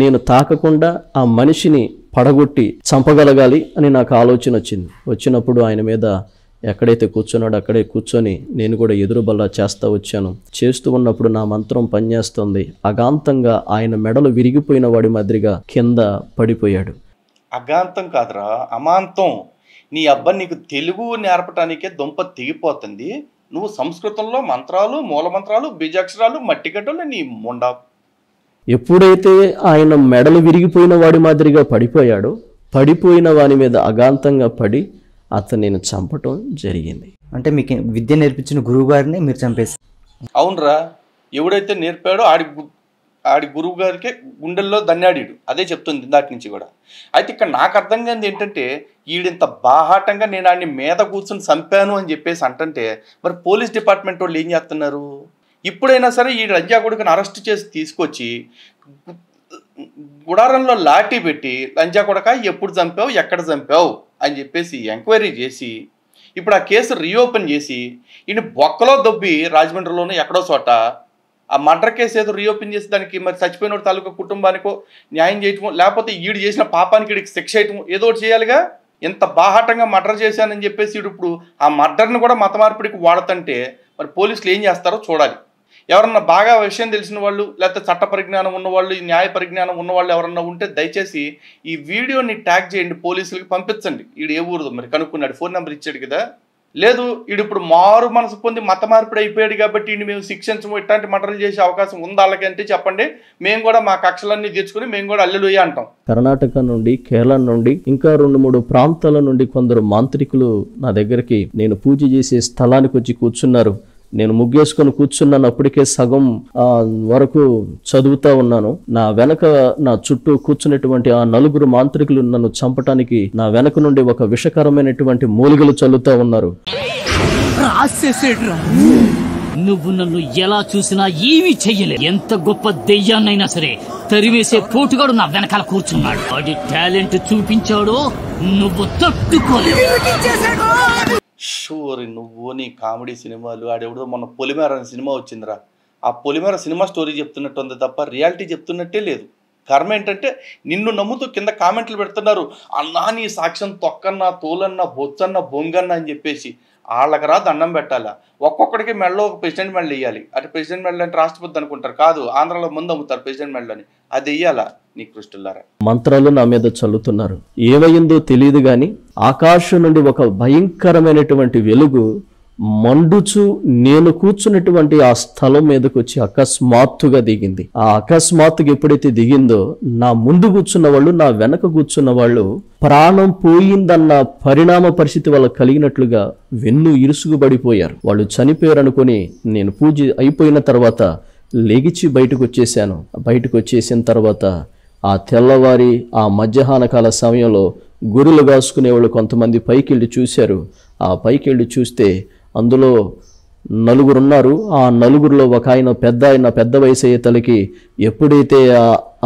S2: నేను తాకకుండా ఆ మనిషిని పడగొట్టి చంపగలగాలి అని నాకు ఆలోచన వచ్చినప్పుడు ఆయన మీద ఎక్కడైతే కూర్చున్నాడో అక్కడే కూర్చొని నేను కూడా ఎదురుబల్లా చేస్తూ వచ్చాను. చేస్తూ ఉన్నప్పుడు నా మంత్రం పనిచేస్తుంది. అగాంతంగా ఆయన మెడలు విరిగిపోయిన వాడి మాదిరిగా కింద పడిపోయాడు.
S1: అగాంతం కాదురా, అమాంతం. నీ అబ్బాయి నీకు తెలుగు నేర్పటానికే దుంప తెగిపోతుంది. నువ్వు సంస్కృతంలో మంత్రాలు, మూలమంత్రాలు, బీజాక్షరాలు, మట్టిగడ్డలు నీ ముండా.
S2: ఎప్పుడైతే ఆయన మెడలు విరిగిపోయిన వాడి మాదిరిగా పడిపోయాడో, పడిపోయిన వాని మీద అగాంతంగా పడి అతను నేను చంపటం జరిగింది.
S3: అంటే మీకు విద్య నేర్పించిన గురువు గారిని మీరు చంపేసి?
S1: అవునరా, ఎవడైతే నేర్పాడో ఆడి గురువు గారికి గుండెల్లో దన్యాడీడు, అదే చెప్తుంది దాటి నుంచి కూడా. అయితే ఇక్కడ నాకు అర్థం కానిది ఏంటంటే, ఈడింత బాహాటంగా నేను ఆడిని మీద కూర్చొని చంపాను అని చెప్పేసి అంటంటే మరి పోలీస్ డిపార్ట్మెంట్ వాళ్ళు ఏం చేస్తున్నారు? ఇప్పుడైనా సరే ఈ లంజా కొడుకుని అరెస్ట్ చేసి తీసుకొచ్చి గుడారంలో లాఠీ పెట్టి లంజా కొడక ఎప్పుడు చంపావు, ఎక్కడ చంపావు అని చెప్పేసి ఎంక్వైరీ చేసి ఇప్పుడు ఆ కేసు రీఓపెన్ చేసి ఈయన బొక్కలో దొబ్బి రాజమండ్రిలోనే ఎక్కడో చోట ఆ మర్డర్ కేసు ఏదో రీఓపెన్ చేసి దానికి మరి చచ్చిపోయిన తాలూకా కుటుంబానికో న్యాయం చేయటమో, లేకపోతే ఈడు చేసిన పాపానికి వీడికి శిక్ష చేయటమో ఏదో ఒకటి చేయాలిగా. ఎంత బాహాటంగా మర్డర్ చేశానని చెప్పేసి ఇప్పుడు ఆ మర్డర్ని కూడా మత మార్పిడికి వాడుతుంటే మరి పోలీసులు ఏం చేస్తారో చూడాలి. ఎవరన్నా బాగా విషయం తెలిసిన వాళ్ళు, లేకపోతే చట్ట పరిజ్ఞానం ఉన్నవాళ్ళు, న్యాయ పరిజ్ఞానం ఉన్నవాళ్ళు ఎవరన్నా ఉంటే దయచేసి ఈ వీడియోని ట్యాగ్ చేయండి, పోలీసులకి పంపించండి. ఈడు ఏ ఊరు మరి కనుక్కున్నాడు, ఫోన్ నెంబర్ ఇచ్చాడు కదా. లేదు ఈడు ఇప్పుడు మారు మనసు పొంది మత మార్పిడి అయిపోయాడు కాబట్టి ఈయన మేము శిక్షించము, ఇట్లాంటి మటర్లు చేసే అవకాశం ఉంది వాళ్ళకి అంటే చెప్పండి, మేము కూడా మా కక్షలన్నీ తెచ్చుకుని మేము కూడా అల్లెలుయ్య అంటాం.
S2: కర్ణాటక నుండి, కేరళ నుండి, ఇంకా 2-3 ప్రాంతాల నుండి కొందరు మాంత్రికులు నా దగ్గరికి నేను పూజ చేసే స్థలానికి వచ్చి కూర్చున్నారు. నేను ముగ్గేసుకొని కూర్చున్నాను, అప్పటికే సగం వరకు చదువుతా ఉన్నాను. నా వెనక నా చుట్టూ కూర్చున్నటువంటి ఆ 4 మాంత్రికులు నన్ను చంపటానికి నా వెనక నుండి ఒక విషకరమైనటువంటి మూలికలు చల్లుతా ఉన్నారు.
S7: నువ్వు నన్ను ఎలా చూసినా ఏమీ చెయ్యలే. ఎంత గొప్ప దెయ్యాన్నైనా సరే తరివేసే పోటుగాడు నా వెనకాల కూర్చున్నాడు. వాడి టాలెంట్ చూపించాడో నువ్వు తట్టుకోలేవు.
S1: షూరి నువ్వు నీ కామెడీ సినిమాలు, ఆడెవడో మొన్న పొలిమేర అనే సినిమా వచ్చిందిరా, ఆ పొలిమేర సినిమా స్టోరీ చెప్తున్నట్టు ఉంది తప్ప రియాలిటీ చెప్తున్నట్టే లేదు. కర్మ ఏంటంటే నిన్ను నమ్ముతూ కింద కామెంట్లు పెడుతున్నారు, అన్నా నీ సాక్ష్యం తొక్కన్నా, తోలన్నా, బొచ్చన్నా, బొంగన్నా అని చెప్పేసి. వాళ్ళకి రా దండం పెట్టాలా, ఒక్కొక్కడికి మెడలో ఒక ప్రెసిడెంట్ మెడల్ వేయాలి. అంటే ప్రెసిడెంట్ మెడల్ అంటే రాష్ట్రపతి అనుకుంటారు, కాదు ఆంధ్రాలో ముందు అమ్ముతారు ప్రెసిడెంట్ మెడల్ అని, అది వెయ్యాలా నీ కృష్ణులారా.
S2: మంత్రాలు నా మీద చల్లుతున్నారు. ఏమైందో తెలియదు గాని ఆకాశం నుండి ఒక భయంకరమైనటువంటి వెలుగు మండుచు నేను కూర్చున్నటువంటి ఆ స్థలం మీదకి వచ్చి అకస్మాత్తుగా దిగింది. ఆ అకస్మాత్తుగా ఎప్పుడైతే దిగిందో నా ముందు కూర్చున్న వాళ్ళు, నా వెనక కూర్చున్న వాళ్ళు ప్రాణం పోయిందన్న పరిణామ పరిస్థితి వాళ్ళకి కలిగినట్లుగా వెన్ను ఇరుసుగుబడిపోయారు. వాళ్ళు చనిపోయారు అనుకుని నేను పూజ అయిపోయిన తర్వాత లెగిచి బయటకు వచ్చేసాను. బయటకు వచ్చేసిన తర్వాత ఆ తెల్లవారి ఆ మధ్యాహ్న కాల సమయంలో గొర్రెలు కాసుకునే వాళ్ళు కొంతమంది పైకి వెళ్ళి చూశారు. ఆ పైకి వెళ్ళి చూస్తే అందులో 4 ఉన్నారు. ఆ 4లో ఒక ఆయన పెద్ద వయసు అయ్యేతలకి ఎప్పుడైతే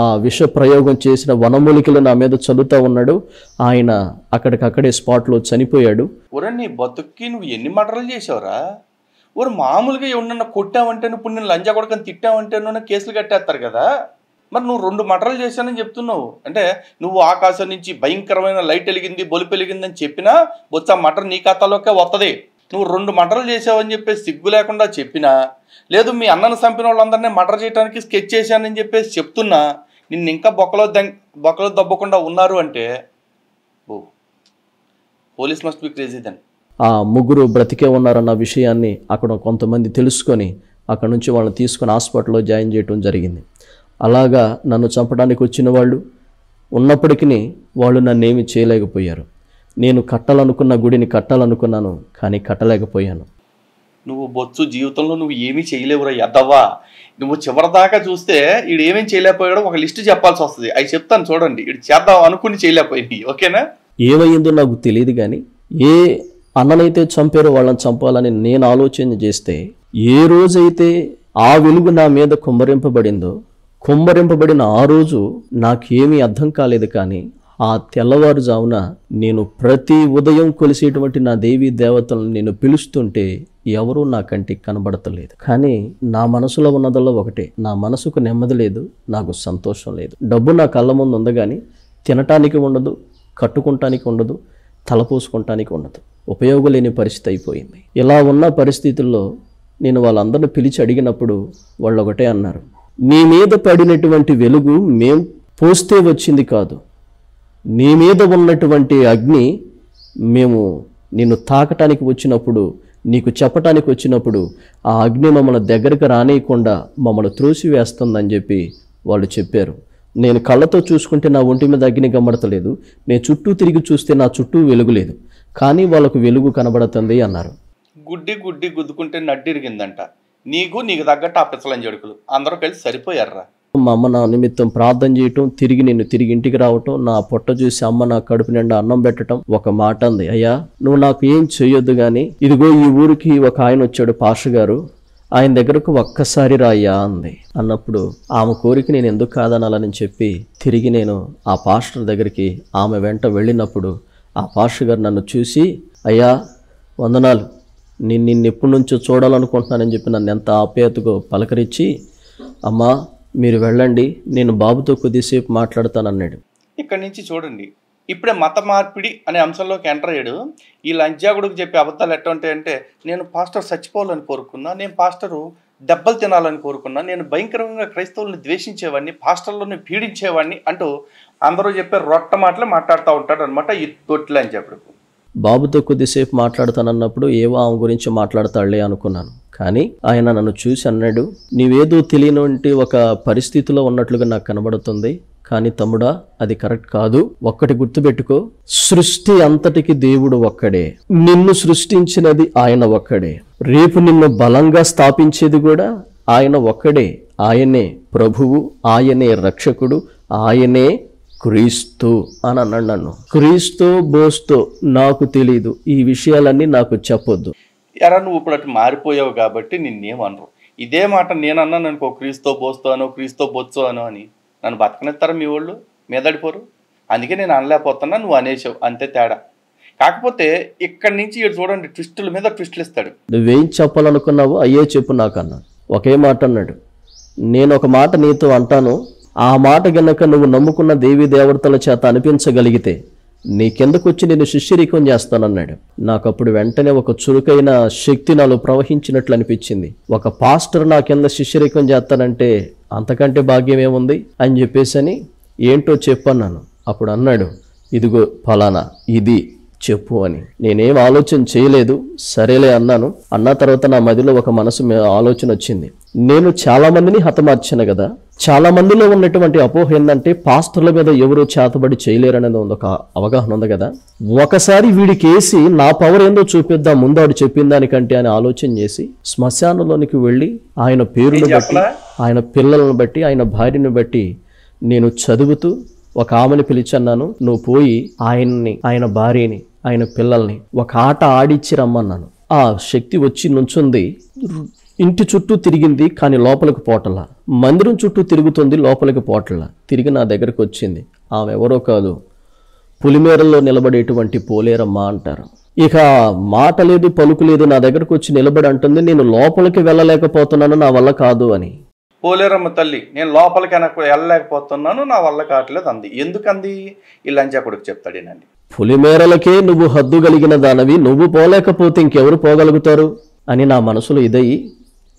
S2: ఆ విష ప్రయోగం చేసిన వనమూలికలు నా మీద చల్లుతా ఉన్నాడు, ఆయన అక్కడికక్కడే స్పాట్లో చనిపోయాడు.
S1: ఒరే నీ బతుక్కి నువ్వు ఎన్ని మర్డర్లు చేసావురా? ఒరు మామూలుగా ఎవరన్నా కొట్టావంటే, ఇప్పుడు నేను లంజా కొడుకని తిట్టావంటే కేసులు కట్టేస్తారు కదా. మరి నువ్వు 2 మర్డర్లు చేశానని చెప్తున్నావు అంటే నువ్వు ఆకాశం నుంచి భయంకరమైన లైట్ వెలిగింది, బొలిపు వెలిగిందని చెప్పినా బొత్స మర్డర్ నీ ఖాతాలోకే వస్తుంది. నువ్వు 2 మర్డర్లు చేసావని చెప్పేసి సిగ్గు లేకుండా చెప్పినా, లేదు మీ అన్నను చంపిన వాళ్ళందరినీ మర్డర్ చేయడానికి స్కెచ్ చేశానని చెప్పేసి చెప్తున్నా, నిన్ను ఇంకా బొక్కలో దబ్బకుండా ఉన్నారు అంటే police must be crazy then.
S2: ఆ ముగ్గురు బ్రతికే ఉన్నారన్న విషయాన్ని అక్కడ కొంతమంది తెలుసుకొని అక్కడ నుంచి వాళ్ళని తీసుకొని హాస్పిటల్లో జాయిన్ చేయడం జరిగింది. అలాగా నన్ను చంపడానికి వచ్చిన వాళ్ళు ఉన్నప్పటికీ వాళ్ళు నన్ను ఏమి చేయలేకపోయారు. నేను కట్టాలనుకున్న గుడిని కట్టాలనుకున్నాను, కానీ కట్టలేకపోయాను.
S1: నువ్వు బొత్సు జీవితంలో నువ్వు ఏమీ చేయలేవురా ఎద్దవ్వా. నువ్వు చివరిదాకా చూస్తే వీడు ఏమేమి చేయలేకపోయాడో ఒక లిస్టు చెప్పాల్సి వస్తుంది. అవి చెప్తాను చూడండి. వీడు చేద్దాం అనుకుని చేయలేకపోయింది. ఓకేనా?
S2: ఏమైందో నాకు తెలియదు, కానీ ఏ అన్ననైతే చంపారో వాళ్ళని చంపాలని నేను ఆలోచన చేస్తే, ఏ రోజైతే ఆ వెలుగు నా మీద కుమ్మరింపబడిన ఆ రోజు నాకేమీ అర్థం కాలేదు. కానీ ఆ తెల్లవారుజామున నేను ప్రతి ఉదయం కొలిసేటువంటి నా దేవీ దేవతలను నేను పిలుస్తుంటే ఎవరూ నా కంటికి కనబడతలేదు. కానీ నా మనసులో ఉన్నదల్లా ఒకటే, నా మనసుకు నెమ్మది లేదు, నాకు సంతోషం లేదు. డబ్బు నా కళ్ళ ముందు ఉంది, కానీ తినటానికి ఉండదు, కట్టుకుంటానికి ఉండదు, తలపోసుకుంటానికి ఉండదు. ఉపయోగం లేని పరిస్థితి అయిపోయింది. ఇలా ఉన్న పరిస్థితుల్లో నేను వాళ్ళందరిని పిలిచి అడిగినప్పుడు వాళ్ళు ఒకటే అన్నారు, నీ మీద పడినటువంటి వెలుగు మేం పోస్తే వచ్చింది కాదు, నీ మీద ఉన్నటువంటి అగ్ని మేము నిన్ను తాకటానికి వచ్చినప్పుడు, నీకు చెప్పటానికి వచ్చినప్పుడు ఆ అగ్ని మమ్మల్ని దగ్గరకు రానియకుండా మమ్మల్ని త్రోసివేస్తుందని చెప్పి వాళ్ళు చెప్పారు. నేను కళ్ళతో చూసుకుంటే నా ఒంటి మీద అగ్ని కనబడతలేదు, నేను చుట్టూ తిరిగి చూస్తే నా చుట్టూ వెలుగు లేదు, కానీ వాళ్ళకు వెలుగు కనబడుతుంది అన్నారు.
S1: గుడ్డి గుద్దుకుంటే నడ్డిరిగిందంట. నీకు తగ్గట్టు ఆ పిచ్చలని జడుకులు అందరూ కలిసి సరిపోయారా.
S2: మా అమ్మ నా నిమిత్తం ప్రార్థన చేయటం, తిరిగి ఇంటికి రావటం, నా పొట్ట చూసి అమ్మ నా కడుపు నిండా అన్నం పెట్టడం. ఒక మాట అంది, అయ్యా నువ్వు నాకు ఏం చెయ్యొద్దు, కానీ ఇదిగో ఈ ఊరికి ఒక ఆయన వచ్చాడు పాస్టర్ గారు, ఆయన దగ్గరకు ఒక్కసారి రాయ్యా అంది. అన్నప్పుడు ఆమె కోరిక నేను ఎందుకు కాదనాలని చెప్పి తిరిగి నేను ఆ పాస్టర్ దగ్గరికి ఆమె వెంట వెళ్ళినప్పుడు ఆ పాస్టర్ గారు నన్ను చూసి, అయ్యా వందనాలు, నిన్ను ఎప్పటి నుంచో చూడాలనుకుంటున్నానని చెప్పి నన్ను ఎంత ఆప్యాయతగా పలకరించి, అమ్మా మీరు వెళ్ళండి, నేను బాబుతో కొద్దిసేపు మాట్లాడతానన్నాడు.
S1: ఇక్కడి నుంచి చూడండి, ఇప్పుడే మత మార్పిడి అనే అంశంలోకి ఎంటర్ అయ్యాడు. ఈ లంచాగుడికి చెప్పే అబద్ధాలు ఎట్లా ఉంటాయంటే, నేను పాస్టర్ చచ్చిపోవాలని కోరుకున్నా, నేను పాస్టరు దెబ్బలు తినాలని కోరుకున్నా, నేను భయంకరంగా క్రైస్తవులను ద్వేషించేవాడిని, పాస్టర్లను పీడించేవాడిని అంటూ అందరూ చెప్పే రొట్ట మాటలు మాట్లాడుతూ ఉంటాడు అనమాట ఈ తొట్లు అని చెప్పడు.
S2: బాబుతో కొద్దిసేపు మాట్లాడతానన్నప్పుడు ఏవో ఆమె గురించి మాట్లాడతాడులే అనుకున్నాను. కానీ ఆయన నన్ను చూసి అన్నాడు, నీవేదో తెలియనివంటి ఒక పరిస్థితిలో ఉన్నట్లుగా నాకు కనబడుతుంది, కానీ తమ్ముడా అది కరెక్ట్ కాదు. ఒక్కటి గుర్తుపెట్టుకో, సృష్టి అంతటికి దేవుడు ఒక్కడే, నిన్ను సృష్టించినది ఆయన ఒక్కడే, రేపు నిన్ను బలంగా స్థాపించేది కూడా ఆయన ఒక్కడే. ఆయనే ప్రభువు, ఆయనే రక్షకుడు, ఆయనే క్రీస్తు అని అన్నాడు నన్ను. క్రీస్తు బోస్తో నాకు తెలీదు, ఈ విషయాలన్నీ నాకు చెప్పొద్దు.
S1: ఎరా నువ్వు ఇప్పుడు అటు మారిపోయావు కాబట్టి నిన్నేమనరు. ఇదే మాట నేనన్నాను అనుకో, క్రీస్తో బోస్తో అనో క్రీస్తో బొచ్చో అనో అని, నన్ను బతకనిస్తారా మీ వాళ్ళు? మీదడిపోరు. అందుకే నేను అనలేకపోతున్నా, నువ్వు అనేసావు, అంతే తేడా. కాకపోతే ఇక్కడి నుంచి ఇటు చూడండి, ట్విస్టుల మీద ట్విస్టులు ఇస్తాడు.
S2: నువ్వేం చెప్పాలనుకున్నావో అయ్యే చెప్పు నాకు అన్నాడు. ఒకే మాట అన్నాడు, నేను ఒక మాట నీతో అంటాను, ఆ మాట గనక నువ్వు నమ్ముకున్న దేవీ దేవతల చేత అనిపించగలిగితే నీకెందుకు వచ్చి నేను శిష్యరికం చేస్తానన్నాడు. నాకు అప్పుడు వెంటనే ఒక చురుకైన శక్తి నాలో ప్రవహించినట్లు అనిపించింది. ఒక పాస్టర్ నా కింద శిష్యరికం చేస్తానంటే అంతకంటే భాగ్యం ఏముంది అని చెప్పేసి ఏంటో చెప్పన్నాను. అప్పుడు అన్నాడు, ఇదిగో ఫలానా ఇది చెప్పు అని. నేనేం ఆలోచన చేయలేదు, సరేలే అన్నాను. అన్న తర్వాత నా మదిలో ఒక మనసు ఆలోచన వచ్చింది, నేను చాలా మందిని హతమార్చాను కదా, చాలా మందిలో ఉన్నటువంటి అపోహ ఏంటంటే పాస్టర్ల మీద ఎవరో చేతబడి చేయలేరనేది ఒక అవగాహన ఉంది కదా, ఒకసారి వీడికేసి నా పవర్ ఏందో చూపిద్దాం ముందు ఆడు చెప్పిన దానికంటే అని ఆలోచన చేసి శ్మశానంలోనికి వెళ్ళి ఆయన పేరును బట్టి, ఆయన పిల్లలను బట్టి, ఆయన భార్యను బట్టి నేను చదువుతూ ఒక ఆమెను పిలిచన్నాను, నువ్వు పోయి ఆయన్ని, ఆయన భార్యని, ఆయన పిల్లల్ని ఒక ఆట ఆడిచ్చి రమ్మన్నాను. ఆ శక్తి వచ్చి నుంచుంది, ఇంటి చుట్టూ తిరిగింది, కానీ లోపలికి పోటలా. మందిరం చుట్టూ తిరుగుతుంది, లోపలికి పోటలా. తిరిగి నా దగ్గరకు వచ్చింది. ఆమె ఎవరో కాదు, పులిమేరల్లో నిలబడేటువంటి పోలేరమ్మ అంటారు. ఇక మాట లేదు, పలుకు లేదు, నా దగ్గరకు వచ్చి నిలబడి అంటుంది, నేను లోపలికి వెళ్ళలేకపోతున్నాను, నా వల్ల కాదు అని.
S1: పోలేరమ్మ తల్లి, నేను లోపలికి వెళ్ళలేకపోతున్నాను, నా వల్ల కావట్లేదు అంది. ఎందుకంది? ఈ లంచా కొడుకు చెప్తాడేనండి.
S2: పులిమేరలకే నువ్వు హద్దు కలిగిన దానవి, నువ్వు పోలేకపోతే ఇంకెవరు పోగలుగుతారు అని నా మనసులో ఇదయి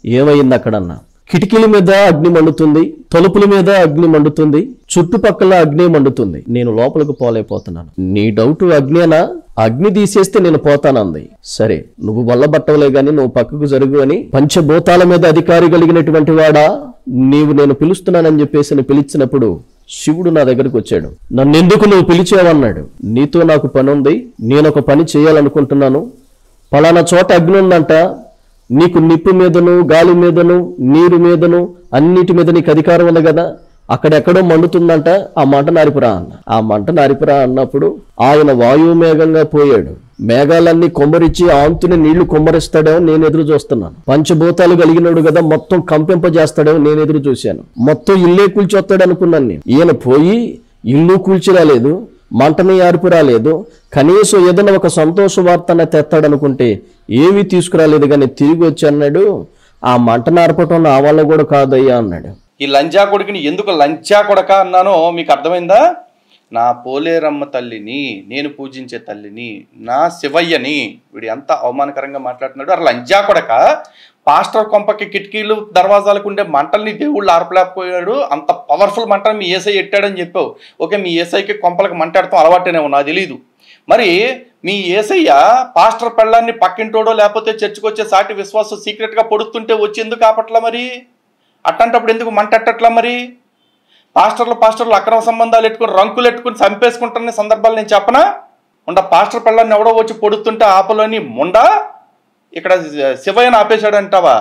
S2: ఏమైంది అక్కడన్నా. కిటికీల మీద అగ్ని మండుతుంది, తలుపుల మీద అగ్ని మండుతుంది, చుట్టుపక్కల అగ్ని మండుతుంది, నేను లోపలికి పోలేకపోతున్నాను. నీ డౌట్ అగ్నేనా? అగ్ని తీసేస్తే నేను పోతానంది. సరే, నువ్వు వల్లబట్టవలే గాని నువ్వు పక్కకు జరుగు అని పంచభూతాల మీద అధికారి కలిగినటువంటి వాడా, నేను పిలుస్తున్నానని చెప్పేసి పిలిచినప్పుడు శివుడు నా దగ్గరకు వచ్చాడు. నన్నెందుకు నువ్వు పిలిచావన్నాడు. నీతో నాకు పని ఉంది, నేను ఒక పని చేయాలనుకుంటున్నాను. పలానా చోట అగ్ని ఉందంట, నీకు నిప్పు మీదను, గాలి మీదను, నీరు మీదను, అన్నిటి మీద నీకు అధికారం ఉంది కదా, అక్కడెక్కడో మండుతుందంట, ఆ మంట నారిపురా అన్న. ఆ మంట నారిపురా అన్నప్పుడు ఆయన వాయువు మేఘంగా పోయాడు. మేఘాలన్నీ కొమ్మరిచ్చి ఆంతుని నీళ్లు కొమ్మరిస్తాడేమో నేను ఎదురు చూస్తున్నాను. పంచభూతాలు కలిగినాడు కదా, మొత్తం కంపింపజేస్తాడేమో నేను ఎదురు చూశాను. మొత్తం ఇల్లే కూల్చొస్తాడు అనుకున్నాను నేను. ఈయన పోయి ఇల్లు కూల్చిరాలేదు, మంటని ఆర్పు రాలేదు, కనీసం ఏదైనా ఒక సంతోష వార్తన తెస్తాడనుకుంటే ఏమీ తీసుకురాలేదు. కానీ తిరిగి వచ్చి అన్నాడు, ఆ మంట నార్పటం నా వల్ల కూడా కాదయ్యా అన్నాడు.
S1: ఈ లంజా కొడుకుని ఎందుకు లంజా కొడక అన్నానో మీకు అర్థమైందా? నా పోలేరమ్మ తల్లిని, నేను పూజించే తల్లిని, నా శివయ్యని వీడు ఎంత అవమానకరంగా మాట్లాడుతున్నాడు. అసలు లంజా కొడక పాస్టర్ కొంపకి కిటికీలు దర్వాజాలకు ఉండే మంటల్ని దేవుళ్ళు ఆర్పలేకపోయాడు. అంత పవర్ఫుల్ మంటలు మీ ఏసై ఎట్టాడని చెప్పావు. ఓకే, మీ ఏసైకి కొంపలకి మంటాడతాం అలవాటేనేమో, నాకు తెలీదు. మరి మీ ఏసయ్య పాస్టర్ పెళ్ళాన్ని పక్కింటోడో లేకపోతే చర్చికి వచ్చే సాటి విశ్వాసం సీక్రెట్గా పొడుస్తుంటే వచ్చి ఎందుకు ఆపట్లా? మరి అట్టంటప్పుడు ఎందుకు మంటట్టట్లా? మరి పాస్టర్లు అక్రమ సంబంధాలు ఎట్టుకుని రంకులు ఎట్టుకుని చంపేసుకుంటున్న సందర్భాలు నేను చెప్పనా? ఉండ పాస్టర్ పెళ్ళాన్ని ఎవడో వచ్చి పొడుతుంటే ఆపలోని ముండా ఇక్కడ శివయ్యను ఆపేశాడంటావా?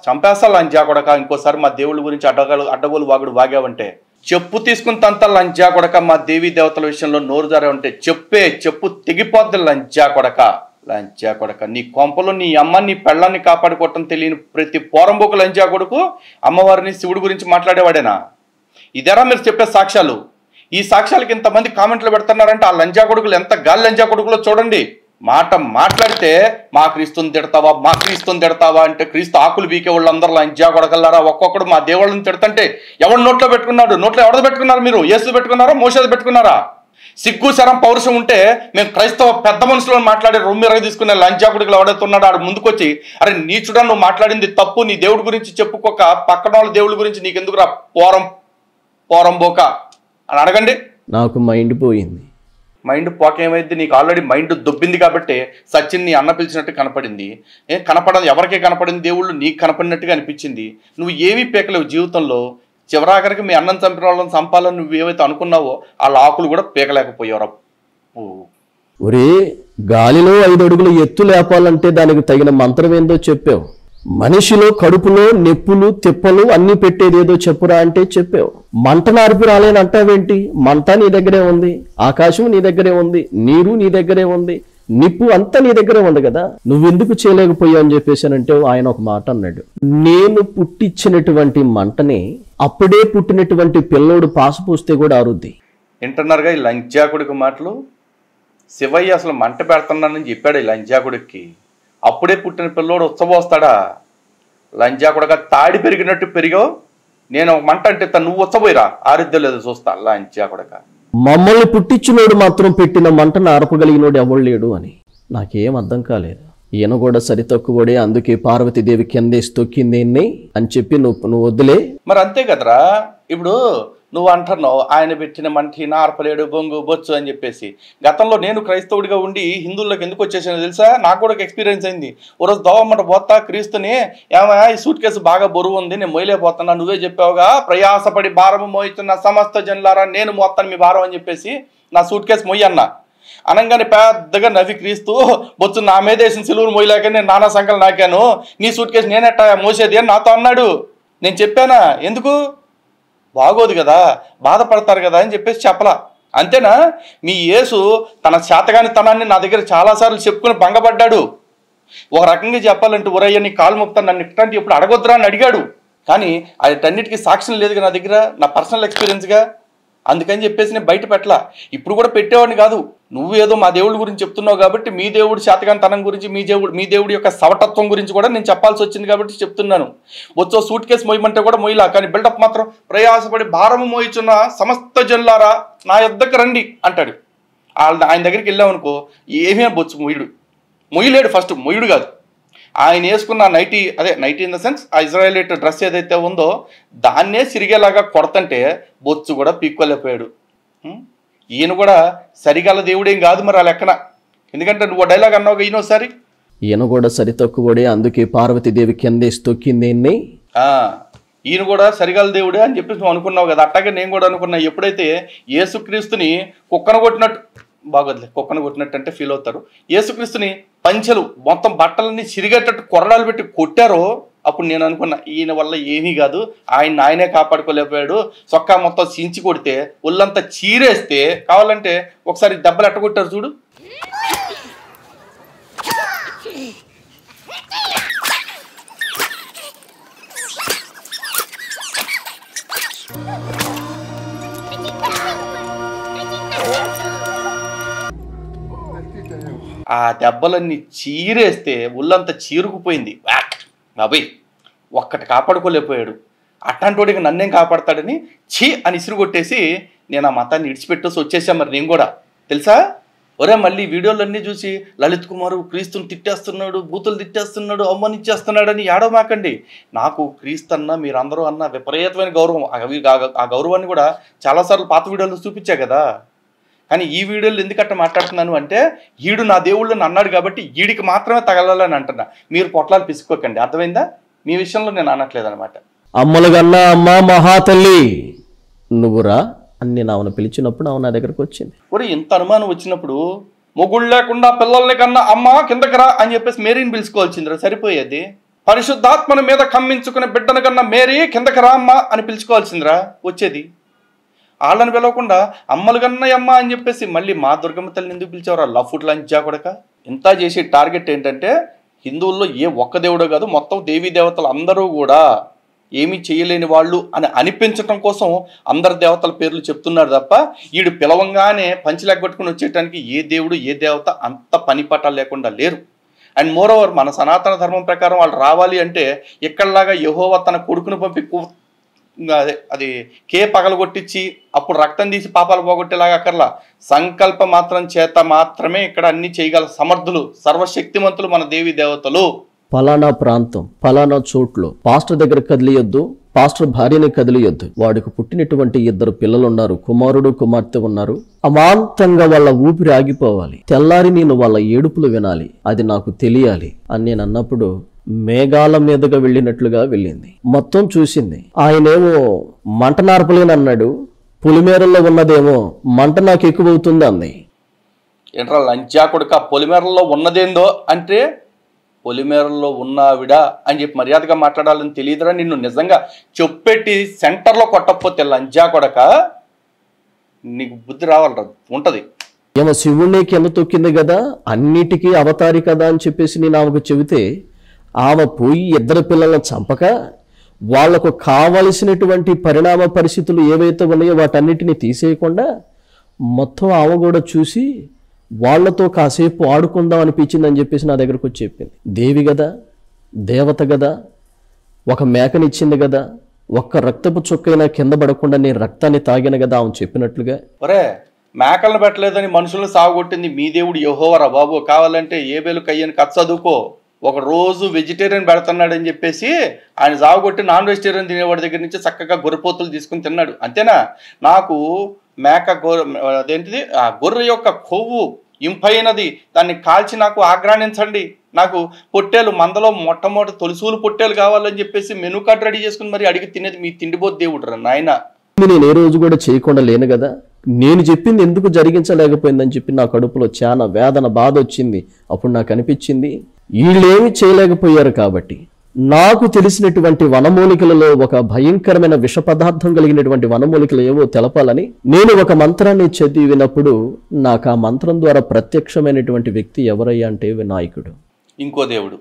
S1: చంపేస్తా లంజా కొడక. ఇంకోసారి మా దేవుళ్ళ గురించి అడ్డగోలు వాగుడు వాగావంటే చెప్పు తీసుకుని తంత లంజా కొడక. మా దేవీ దేవతల విషయంలో నోరు జారావంటే చెప్పు తెగిపోద్ది లంజా కొడక. లంజా కొడక, నీ కొంపలో నీ అమ్మ నీ పెళ్ళాన్ని కాపాడుకోవటం తెలియని ప్రతి పోరంబోకు లంజా కొడుకు అమ్మవారిని శివుడి గురించి మాట్లాడేవాడేనా? ఇదేరా మీరు చెప్పే సాక్ష్యాలు? ఈ సాక్ష్యాలకి ఇంతమంది కామెంట్లు పెడుతున్నారంటే ఆ లంజా కొడుకులు ఎంత గాలి లంజా కొడుకులో చూడండి. మాట్లాడితే మా క్రీస్తుని తిడతావా అంటే క్రీస్తు ఆకులు బీకే వాళ్ళందరూ లంజా కొడకల్లారా. ఒక్కొక్కడు మా దేవుళ్ళని తిడతంటే ఎవరు నోట్లో పెట్టుకున్నాడు? నోట్లో ఎవరిది పెట్టుకున్నారు? మీరు యేసు పెట్టుకున్నారా, మోషేది పెట్టుకున్నారా? సిగ్గు శరం పౌరుషం ఉంటే మేము క్రైస్తవ పెద్ద మనుషులను మాట్లాడే రొమ్మిరగ తీసుకునే లంజా కొడుకులు ఎవడవుతున్నాడు ఆడు ముందుకొచ్చి, అరే నీచుడా నువ్వు మాట్లాడింది తప్పు, నీ దేవుడి గురించి చెప్పుకోక పక్కన వాళ్ళ దేవుడి గురించి నీకెందుకురా పోరం బోక అని అడగండి.
S2: నాకు మైండ్ పోయింది.
S1: మైండ్ పోక ఏమైంది? నీకు ఆల్రెడీ మైండ్ దొబ్బింది కాబట్టి సచిన్ నీ అన్న పిలిచినట్టు కనపడింది. కనపడదు, ఎవరికే కనపడింది? దేవుళ్ళు నీకు కనపడినట్టుగా అనిపించింది. నువ్వు ఏమీ పీకలేవు జీవితంలో. చివరాఖరికి మీ అన్నం చంపిన వాళ్ళని చంపాలని నువ్వు ఏవైతే అనుకున్నావో ఆ ఆకులు కూడా పీకలేకపోయావు.
S2: ఒరే, గాలిలో 5 అడుగులు ఎత్తు లేపాలంటే దానికి తగిన మంత్రం ఏందో చెప్పావు. మనిషిలో కడుపులో నెప్పులు తిప్పలు అన్ని పెట్టేది ఏదో చెప్పురా అంటే చెప్పావు. మంట నార్పు రాలేనంటావేంటి? మంట నీ దగ్గరే ఉంది, ఆకాశం నీ దగ్గరే ఉంది, నీరు నీ దగ్గరే ఉంది, నిప్పు అంతా నీ దగ్గరే ఉంది కదా, నువ్వెందుకు చేయలేకపోయావు అని చెప్పేసానంటే ఆయన ఒక మాట అన్నాడు, నేను పుట్టించినటువంటి మంటని అప్పుడే పుట్టినటువంటి పిల్లోడు పాసు పూస్తే కూడా ఆరుద్ది.
S1: వింటున్నారుగా ఈ లంజాకుడికి మాటలు? శివయ్య అసలు మంట పెడుతున్నానని చెప్పాడు ఈ లంజాకుడికి. అప్పుడే పుట్టిన పిల్లోడు ఉచ్చబోస్తాడా? లంజాకుడగా తాడి పెరిగినట్టు పెరిగావు. నేను ఒక మంట అంటే నువ్వు ఉచ్చబోయిరా, ఆరుద్దో లేదో చూస్తా. లంజాకుడగా
S2: మమ్మల్ని పుట్టించినోడు మాత్రం పెట్టిన మంటను ఆర్పగలిగినోడు ఎవడు లేడు అని నాకేం అర్థం కాలేదు. ఈయన కూడా సరితక్కువడే, అందుకే పార్వతీదేవి కిందేసి తొక్కిందేన్ని అని చెప్పి నువ్వు వద్దులే.
S1: మరి అంతే కదరా. ఇప్పుడు నువ్వు అంటున్నావు ఆయన పెట్టిన మంటి నార్పలేడు బొంగు బొచ్చు అని చెప్పేసి. గతంలో నేను క్రైస్తవుడిగా ఉండి హిందువుల్లోకి ఎందుకు వచ్చేసానో తెలుసా? నాకు కూడా ఒక ఎక్స్పీరియన్స్ అయింది. ఓ రోజు దోవమ్మట పోతా క్రీస్తుని, ఏమయ్యా ఈ సూట్ కేసు బాగా బరువు ఉంది, నేను మోయలేకపోతున్నా, నువ్వే చెప్పావుగా ప్రయాసపడి భారము మోయిస్తున్న సమస్త జనులారా నేను మోస్తాను మీ భారం అని చెప్పేసి నా సూట్ కేసు మొయ్యన్నా. అనగానే పెద్దగా నవ్వి క్రీస్తు, బొచ్చు నా మీద వేసిన సిలువును మోయలేక నేను నానా సంకలు నాకాను, నీ సూట్ కేసు నేనెట్టా మోసేది అని నాతో అన్నాడు. నేను చెప్పానా? ఎందుకు? బాగోదు కదా, బాధపడతారు కదా అని చెప్పేసి చెప్పలా. అంతేనా? మీ యేసు తన శాతగాని తనాన్ని నా దగ్గర చాలాసార్లు చెప్పుకుని భంగపడ్డాడు. ఒక రకంగా చెప్పాలంటే ఒరయ్య నీ కాలు మొప్తాను నన్ను ఇట్లాంటి ఎప్పుడు అడగొద్దురా అని అడిగాడు. కానీ అన్నిటికీ సాక్ష్యం లేదుగా నా దగ్గర, నా పర్సనల్ ఎక్స్పీరియన్స్గా. అందుకని చెప్పేసి నేను బయట పెట్టలా. ఇప్పుడు కూడా పెట్టేవాడిని కాదు. నువ్వు ఏదో మా దేవుడి గురించి చెప్తున్నావు కాబట్టి మీ దేవుడి శాతకాంతనం గురించి మీ దేవుడి యొక్క సవటత్వం గురించి కూడా నేను చెప్పాల్సి వచ్చింది కాబట్టి చెప్తున్నాను. వచ్చో సూట్ కేసు మోయమంటే కూడా మోయిలా, కానీ బిల్డప్ మాత్రం ప్రయాసపడి భారము మోయిచున్న సమస్త జనులారా నా యొద్దకు రండి అంటాడు. ఆయన దగ్గరికి వెళ్ళామనుకో ఏమీ బొచ్చు మొయ్యలేడు. ఫస్ట్ మొయ్యుడు కాదు, ఆయన వేసుకున్న నైటీ ఇన్ ద సెన్స్ ఆ ఇజ్రాయెలైట్ డ్రెస్ ఏదైతే ఉందో దాన్నే సిరిగేలాగా కొడతంటే బొచ్చు కూడా పీక్కోలేకపోయాడు. ఈయన కూడా సరిగల దేవుడేం కాదు మరి ఆ లెక్కన. ఎందుకంటే నువ్వు డైలాగ్ అన్నావు ఈయన ఒకసారి,
S2: ఈయన కూడా సరి తక్కువడే అందుకే పార్వతీదేవి కిందేసి తొక్కింది.
S1: ఈయన కూడా సరిగల దేవుడే అని చెప్పేసి నువ్వు అనుకున్నావు కదా. అట్టాగే నేను కూడా అనుకున్నా. ఎప్పుడైతే యేసుక్రీస్తుని కుక్కను కొట్టినట్టు, బాగోదులే కుక్కను కొట్టినట్టు అంటే ఫీల్ అవుతారు, యేసుక్రీస్తుని పంచెలు మొత్తం బట్టలన్నీ చిరిగేటట్టు కొరడాలు పెట్టి కొట్టారో అప్పుడు నేను అనుకున్నా ఈయన వల్ల ఏమీ కాదు, ఆయనే కాపాడుకోలేకపోయాడు. సొక్కా మొత్తం చించి కొడితే ఒళ్ళంతా చీరేస్తే కావాలంటే ఒకసారి దెబ్బలు ఎట్టగొట్టారు చూడు. ఆ దెబ్బలన్నీ చీరేస్తే ఒళ్ళంతా చీరుకుపోయింది. బాబాయ్ ఒక్కటి కాపాడుకోలేకపోయాడు. అట్లాంటి వాడికి నన్నేం కాపాడతాడని ఛీ అని ఇసురు కొట్టేసి నేను ఆ మతాన్ని విడిచిపెట్టేసి వచ్చేసాను. మరి నేను కూడా తెలుసా, ఒరే మళ్ళీ వీడియోలన్నీ చూసి లలిత్ కుమార్ క్రీస్తుని తిట్టేస్తున్నాడు, బూతులు తిట్టేస్తున్నాడు, అవమానించేస్తున్నాడు అని ఏడవమాకండి. నాకు క్రీస్తు అన్న మీరందరూ అన్న విపరీతమైన గౌరవం. ఆ గౌరవాన్ని కూడా చాలాసార్లు పాత వీడియోలు చూపించా కదా. కానీ ఈ వీడియోలో ఎందుకట్ట మాట్లాడుతున్నాను అంటే ఈడు నా దేవుళ్ళని అన్నాడు కాబట్టి ఈడికి మాత్రమే తగలాలని అంటున్నా. మీరు పొట్లాలు పిసుకోకండి, అర్థమైందా? మీ విషయంలో నేను అనట్లేదు అనమాట.
S2: అమ్మలుగన్నా అమ్మ మహాతల్లి నువ్వురా అన్ని నావన పిలిచినప్పుడు ఆమె నా దగ్గరకు వచ్చింది.
S1: కూడా ఇంత అనుమానం వచ్చినప్పుడు మొగుళ్ళు లేకుండా పిల్లల్ని కన్నా అమ్మ కిందకి రా అని చెప్పేసి మేరీని పిలుచుకోవాల్సిందిరా, సరిపోయేది. పరిశుద్ధాత్మను మీద కమ్మించుకునే బిడ్డను కన్నా మేరీ కిందకి రా అమ్మ అని పిలుచుకోవాల్సిందిరా వచ్చేది. వాళ్ళని పిలవకుండా అమ్మలు కన్నయ్యమ్మ అని చెప్పేసి మళ్ళీ మా దుర్గమ్మ తల్లిని ఎందుకు పిలిచేవారు? లఫుట్ లంచా కొడక. ఇంత చేసే టార్గెట్ ఏంటంటే హిందువుల్లో ఏ ఒక్క దేవుడో కాదు మొత్తం దేవీ దేవతలు అందరూ కూడా ఏమీ చేయలేని వాళ్ళు అని అనిపించడం కోసం అందరు దేవతల పేర్లు చెప్తున్నారు తప్ప వీడు పిలవంగానే పంచిలెగ్గొట్టుకుని వచ్చేయటానికి ఏ దేవుడు ఏ దేవత అంత పనిపాటాలు లేకుండా లేరు. అండ్ మోరోవర్ మన సనాతన ధర్మం ప్రకారం వాళ్ళు రావాలి అంటే ఇక్కడలాగా యెహోవా తన కొడుకును పంపి అది పగలగొట్టించి అప్పుడు రక్తం తీసి పాపాలు పోగొట్టేలాగా అక్కర్లా. సంకల్ప మాత్రం చేత మాత్రమే ఇక్కడ అన్ని చేయగల సమర్థులు సర్వశక్తిమంతులు మన దేవి దేవతలు.
S2: ఫలానా ప్రాంతం ఫలానా చోట్లో పాస్టర్ దగ్గర కదిలియొద్దు, పాస్టర్ భార్యని కదిలియొద్దు, వాడికి పుట్టినటువంటి 2 పిల్లలు ఉన్నారు, కుమారుడు కుమార్తె ఉన్నారు, అమాంతంగా వాళ్ళ ఊపిరి ఆగిపోవాలి, తెల్లారి నేను వాళ్ళ ఏడుపులు వినాలి, అది నాకు తెలియాలి అని నేను అన్నప్పుడు మేఘాల మీదుగా వెళ్ళినట్లుగా వెళ్ళింది. మొత్తం చూసింది. ఆయనేమో మంట నార్పలేని అన్నాడు, పులిమేరల్లో ఉన్నదేమో మంట నాకు ఎక్కువ అవుతుంది అంది.
S1: ఏంట్రా లంచా కొడుక, పొలిమేరల్లో ఉన్నదేందో అంటే పొలిమేరల్లో ఉన్నావిడా అని చెప్పి మర్యాదగా మాట్లాడాలని తెలియదురా? నిన్ను నిజంగా చెప్పెట్టి సెంటర్లో కొట్టకపోతే లంచా కొడక నీకు బుద్ధి రావాలరా ఉంటది.
S2: ఏమో శివుణ్ణి కింద తొక్కింది కదా, అన్నిటికీ అవతారి కదా అని చెప్పేసి నేను ఆమెకు చెబితే ఆమె పోయి 2 పిల్లలను చంపక వాళ్లకు కావలసినటువంటి పరిణామ పరిస్థితులు ఏవైతే ఉన్నాయో వాటన్నిటిని తీసేయకుండా మొత్తం ఆమె కూడా చూసి వాళ్లతో కాసేపు ఆడుకుందాం అనిపించింది అని చెప్పేసి నా దగ్గరకు వచ్చి చెప్పింది. దేవి కదా, దేవత కదా, ఒక మేకనిచ్చింది కదా, ఒక్క రక్తపు చుక్కైనా కింద పడకుండా నేను రక్తాన్ని తాగాను కదా ఆమె చెప్పినట్లుగా.
S1: ఒరే మేకలను పెట్టలేదని మనుషులను సాగుకొట్టింది మీ దేవుడు యెహోవా బాబు. కావాలంటే ఏబేలు కయ్యని కథ చదువుకో. ఒక రోజు వెజిటేరియన్ పెడుతున్నాడని చెప్పేసి ఆయన సాగుకొట్టి నాన్ వెజిటేరియన్ తినేవాడి దగ్గర నుంచి చక్కగా గొర్రెపోతులు తీసుకుని తిన్నాడు. అంతేనా? నాకు మేక అదేంటిది గొర్రె యొక్క కొవ్వు ఇంపైనది, దాన్ని కాల్చి నాకు ఆగ్రాణించండి, నాకు పొట్టేలు మందలో మొట్టమొదటి తొలిసూలు పొట్టేలు కావాలని చెప్పేసి మెనూ కార్డ్ రెడీ చేసుకుని మరి అడిగి తినేది మీ తిండిపోతు దేవుడు రా నాయన.
S2: నేను ఏ రోజు కూడా చేయకుండా లేను కదా, నేను చెప్పింది ఎందుకు జరిగించలేకపోయిందని చెప్పి నా కడుపులో చాలా వేదన బాధ వచ్చింది. అప్పుడు నాకు అనిపించింది వీళ్ళేమి చేయలేకపోయారు కాబట్టి నాకు తెలిసినటువంటి వనమూలికలలో ఒక భయంకరమైన విష పదార్థం కలిగినటువంటి వనమూలికలు ఏవో తెలపాలని నేను ఒక మంత్రాన్ని చదివినప్పుడు నాకు ఆ మంత్రం ద్వారా ప్రత్యక్షమైనటువంటి వ్యక్తి ఎవరయ్యా అంటే వినాయకుడు.
S1: ఇంకో దేవుడు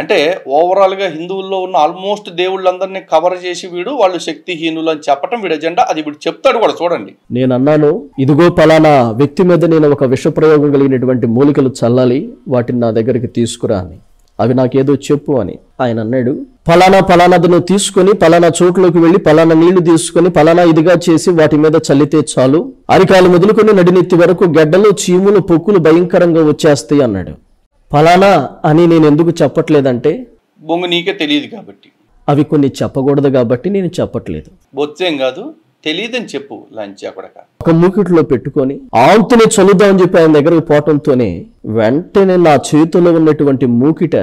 S1: అంటే ఓవరాల్గా హిందువుల్లో ఉన్న ఆల్మోస్ట్ దేవుళ్ళందరినీ కవర్ చేసి వీడు వాళ్ళు శక్తిహీనులు అని చెప్పటం వీడి ఎజెండా. అది వీడు చెప్తాడు కూడా, చూడండి.
S2: నేను అన్నాను, ఇదిగో పలానా వ్యక్తి మీద నేను ఒక విషప్రయోగం కలిగినటువంటి మూలికలు చల్లాలి, వాటిని నా దగ్గరికి తీసుకురా అని, అవి నాకేదో చెప్పు అని. ఆయన అన్నాడు, పలానాది నువ్వు తీసుకొని పలానా చోట్లోకి వెళ్ళి పలానా నీళ్లు తీసుకొని పలానా ఇదిగా చేసి వాటి మీద చల్లితే చాలు, అరికాలు మొదలుకొని నడినెత్తి వరకు గడ్డలు, చీములు, పొక్కులు భయంకరంగా వచ్చేస్తాయి అన్నాడు. ఫలానా అని నేను ఎందుకు చెప్పట్లేదంటే,
S1: బొంగు నీకే తెలియదు కాబట్టి,
S2: అవి కొన్ని చెప్పకూడదు కాబట్టి నేను చెప్పట్లేదు.
S1: బొచ్చేం కాదు, తెలియదని చెప్పు. లంచా కొడక
S2: ఒక మూకిట్లో పెట్టుకొని ఆంతుని చల్లుదామని చెప్పి ఆయన దగ్గరకు పోవటంతోనే వెంటనే నా చేతిలో ఉన్నటువంటి మూకిట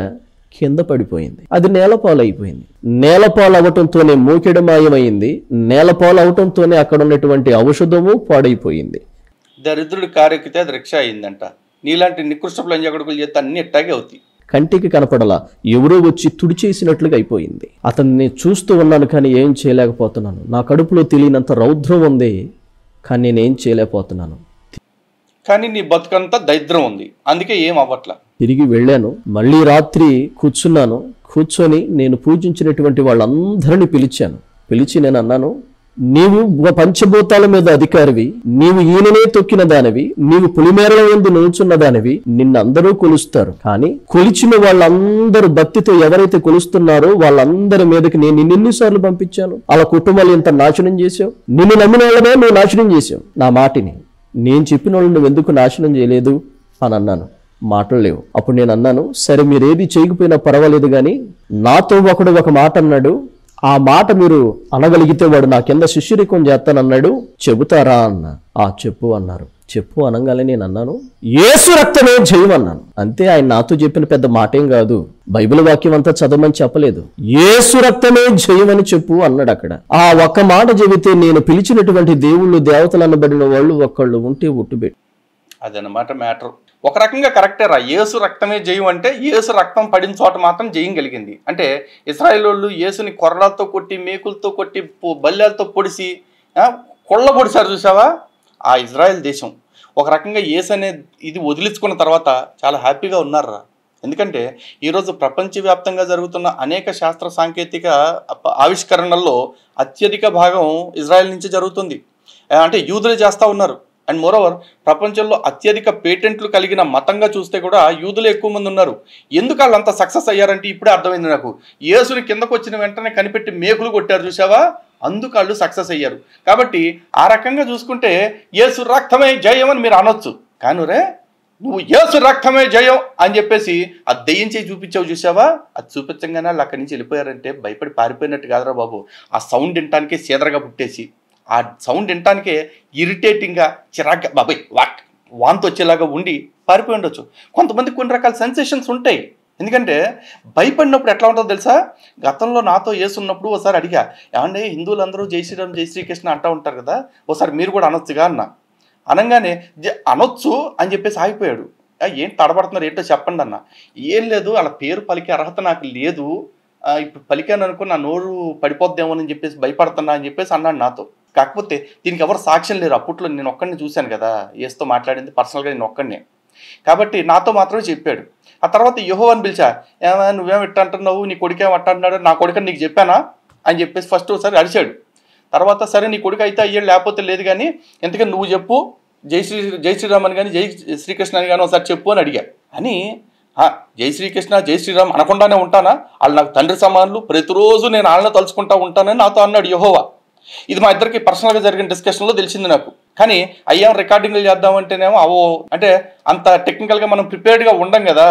S2: కింద పడిపోయింది. అది నేలపాలు అయిపోయింది. నేలపాలు అవటంతోనే మూకిడ మాయమైంది. నేలపాలు అవటంతోనే అక్కడ ఉన్నటువంటి ఔషధము పాడైపోయింది.
S1: దరిద్రుడి కారెక్కితే అది రిక్షా అయిందంట. నీలాంటి నికృష్టపు లంజా కొడుకులు చేస్తే అన్ని ఎట్టాగే అవుతాయి.
S2: కంటికి కనపడలా, ఎవరో వచ్చి తుడిచేసినట్లుగా అయిపోయింది. అతన్ని చూస్తూ ఉన్నాను కానీ ఏం చేయలేకపోతున్నాను. నా కడుపులో తెలియనంత రౌద్రం ఉంది కానీ నేనేం చేయలేకపోతున్నాను.
S1: కానీ నీ బతుకంతా దరిద్రం ఉంది, అందుకే ఏం అవ్వట్లా.
S2: తిరిగి వెళ్ళాను. మళ్ళీ రాత్రి కూర్చొని నేను పూజించినటువంటి వాళ్ళందరినీ పిలిచి నేను అన్నాను, నీవు పంచభూతాల మీద అధికారివి, నీవు ఈయననే తొక్కిన దానివి, నీవు పులిమేరల యందు నిలుచున్న దానివి, నిన్నందరూ కొలుస్తారు. కానీ కొలిచిన వాళ్ళందరూ భక్తితో ఎవరైతే కొలుస్తున్నారో వాళ్ళందరి మీదకి నేను నిన్నెన్నిసార్లు పంపించాను. అలా కుటుంబాలు ఎంత నాశనం చేశావు. నిన్ను నమ్మిన వాళ్ళనే నువ్వు నాశనం చేశావు. నా మాటిని నేను చెప్పిన వాళ్ళు నువ్వు ఎందుకు నాశనం చేయలేదు అని అన్నాను. మాటలు లేవు. అప్పుడు నేను అన్నాను, సరే మీరేది చేయకపోయినా పర్వాలేదు కానీ నాతో ఒకడు ఒక మాట అన్నాడు, ఆ మాట మీరు అనగలిగితే వాడు నా కింద శిష్యరికం చేస్తానన్నాడు, చెబుతారా అన్న. ఆ చెప్పు అన్నారు. చెప్పు అనగానే నేను అన్నాను, యేసు రక్తమే జయం అన్నాను. అంతే. ఆయన నాతో చెప్పిన పెద్ద మాటేం కాదు, బైబిల్ వాక్యం అంతా చదవమని చెప్పలేదు. యేసు రక్తమే జయం అని చెప్పు అన్నాడు. అక్కడ ఆ ఒక్క మాట చెబితే నేను పిలిచినటువంటి దేవుళ్ళు దేవతలు అనబడిన వాళ్ళు ఒక్కళ్ళు ఉంటే ఒట్టుబెట్టి.
S1: అదనమాట మ్యాటర్. ఒక రకంగా కరెక్టే రా. యేసు రక్తమే జయం అంటే యేసు రక్తం పడిన చోట మాత్రం జయం కలిగింది. అంటే ఇశ్రాయేల్ వాళ్ళు యేసుని కొర్రలతో కొట్టి, మేకులతో కొట్టి, బల్లెలతో పొడిసి కొళ్ళ పొడిచారు చూసావా. ఆ ఇజ్రాయెల్ దేశం ఒక రకంగా యేసు అనే ఇది వదిలించుకున్న తర్వాత చాలా హ్యాపీగా ఉన్నారా. ఎందుకంటే ఈరోజు ప్రపంచవ్యాప్తంగా జరుగుతున్న అనేక శాస్త్ర సాంకేతిక ఆవిష్కరణల్లో అత్యధిక భాగం ఇజ్రాయెల్ నుంచి జరుగుతుంది. అంటే యూదులు చేస్తూ ఉన్నారు. అండ్ మోరోవర్ ప్రపంచంలో అత్యధిక పేటెంట్లు కలిగిన మతంగా చూస్తే కూడా యూదులు ఎక్కువ మంది ఉన్నారు. ఎందుకు వాళ్ళు అంత సక్సెస్ అయ్యారంటే ఇప్పుడే అర్థమైంది నాకు. యేసుని కిందకు వచ్చిన వెంటనే కనిపెట్టి మేకులు కొట్టారు చూసావా, అందుకు వాళ్ళు సక్సెస్ అయ్యారు. కాబట్టి ఆ రకంగా చూసుకుంటే యేసు రక్తమే జయం అని మీరు అనొచ్చు. కానీ రే నువ్వు యేసు రక్తమే జయం అని చెప్పేసి ఆ దెయ్యం చేయి చూపించావు చూసావా, అది చూపించగానే వాళ్ళు అక్కడి నుంచి వెళ్ళిపోయారంటే భయపడి పారిపోయినట్టు కాదురా బాబు. ఆ సౌండ్ వినటానికే సీదరగా పుట్టేసి, ఆ సౌండ్ వినటానికే ఇరిటేటింగ్గా చిరాగ్గా బాబాయ్ వాంతి వచ్చేలాగా ఉండి పారిపోయి ఉండొచ్చు. కొంతమంది కొన్ని రకాల సెన్సేషన్స్ ఉంటాయి. ఎందుకంటే భయపడినప్పుడు ఎట్లా ఉంటుందో తెలుసా. గతంలో నాతో యేసున్నప్పుడు ఒకసారి అడిగా, ఏమంటే హిందువులందరూ జై శ్రీరామ్ జై శ్రీకృష్ణ అంటూ ఉంటారు కదా, ఒకసారి మీరు కూడా అనొచ్చుగా అన్న. అనగానే అనొచ్చు అని చెప్పేసి ఆగిపోయాడు. ఏం తడబడుతున్నారు ఏంటో చెప్పండి అన్న. ఏం లేదు, అలా పేరు పలికే అర్హత నాకు లేదు, ఇప్పుడు పలికాను అనుకో నా నోరు పడిపోద్దేమోనని చెప్పేసి భయపడుతున్నా అని చెప్పేసి అన్నాడు నాతో. కాకపోతే దీనికి ఎవరు సాక్ష్యం లేరు. అప్పట్లో నేను ఒక్కడిని చూశాను కదా, యేసుతో మాట్లాడింది పర్సనల్గా నేను ఒక్కడినే. కాబట్టి నాతో మాత్రమే చెప్పాడు. ఆ తర్వాత యెహోవాని పిలిచా, ఏమైనా నువ్వేం ఇట్ట అంటున్నావు, నీ కొడుకేం అట్ట అంటున్నాడు, నా కొడుకని నీకు చెప్పానా అని చెప్పేసి ఫస్ట్ ఒకసారి అడిచాడు. తర్వాత సరే నీ కొడుకు అయితే అయ్యాడు లేకపోతే లేదు కానీ ఎందుకని నువ్వు చెప్పు, జై శ్రీరామ్ అని కానీ జై శ్రీకృష్ణ అని కానీ ఒకసారి చెప్పు అని అడిగా. అని జై శ్రీకృష్ణ జై శ్రీరామ్ అనకుండానే ఉంటానా, వాళ్ళు నాకు తండ్రి సమానులు, ప్రతిరోజు నేను వాళ్ళని తలుచుకుంటా ఉంటానని నాతో అన్నాడు యెహోవా. ఇది మా ఇద్దరికి పర్సనల్గా జరిగిన డిస్కషన్లో తెలిసింది నాకు. కానీ అయ్యాం రికార్డింగ్లు చేద్దామంటేనేమో అవో అంటే అంత టెక్నికల్గా మనం ప్రిపేర్డ్గా ఉండం కదా.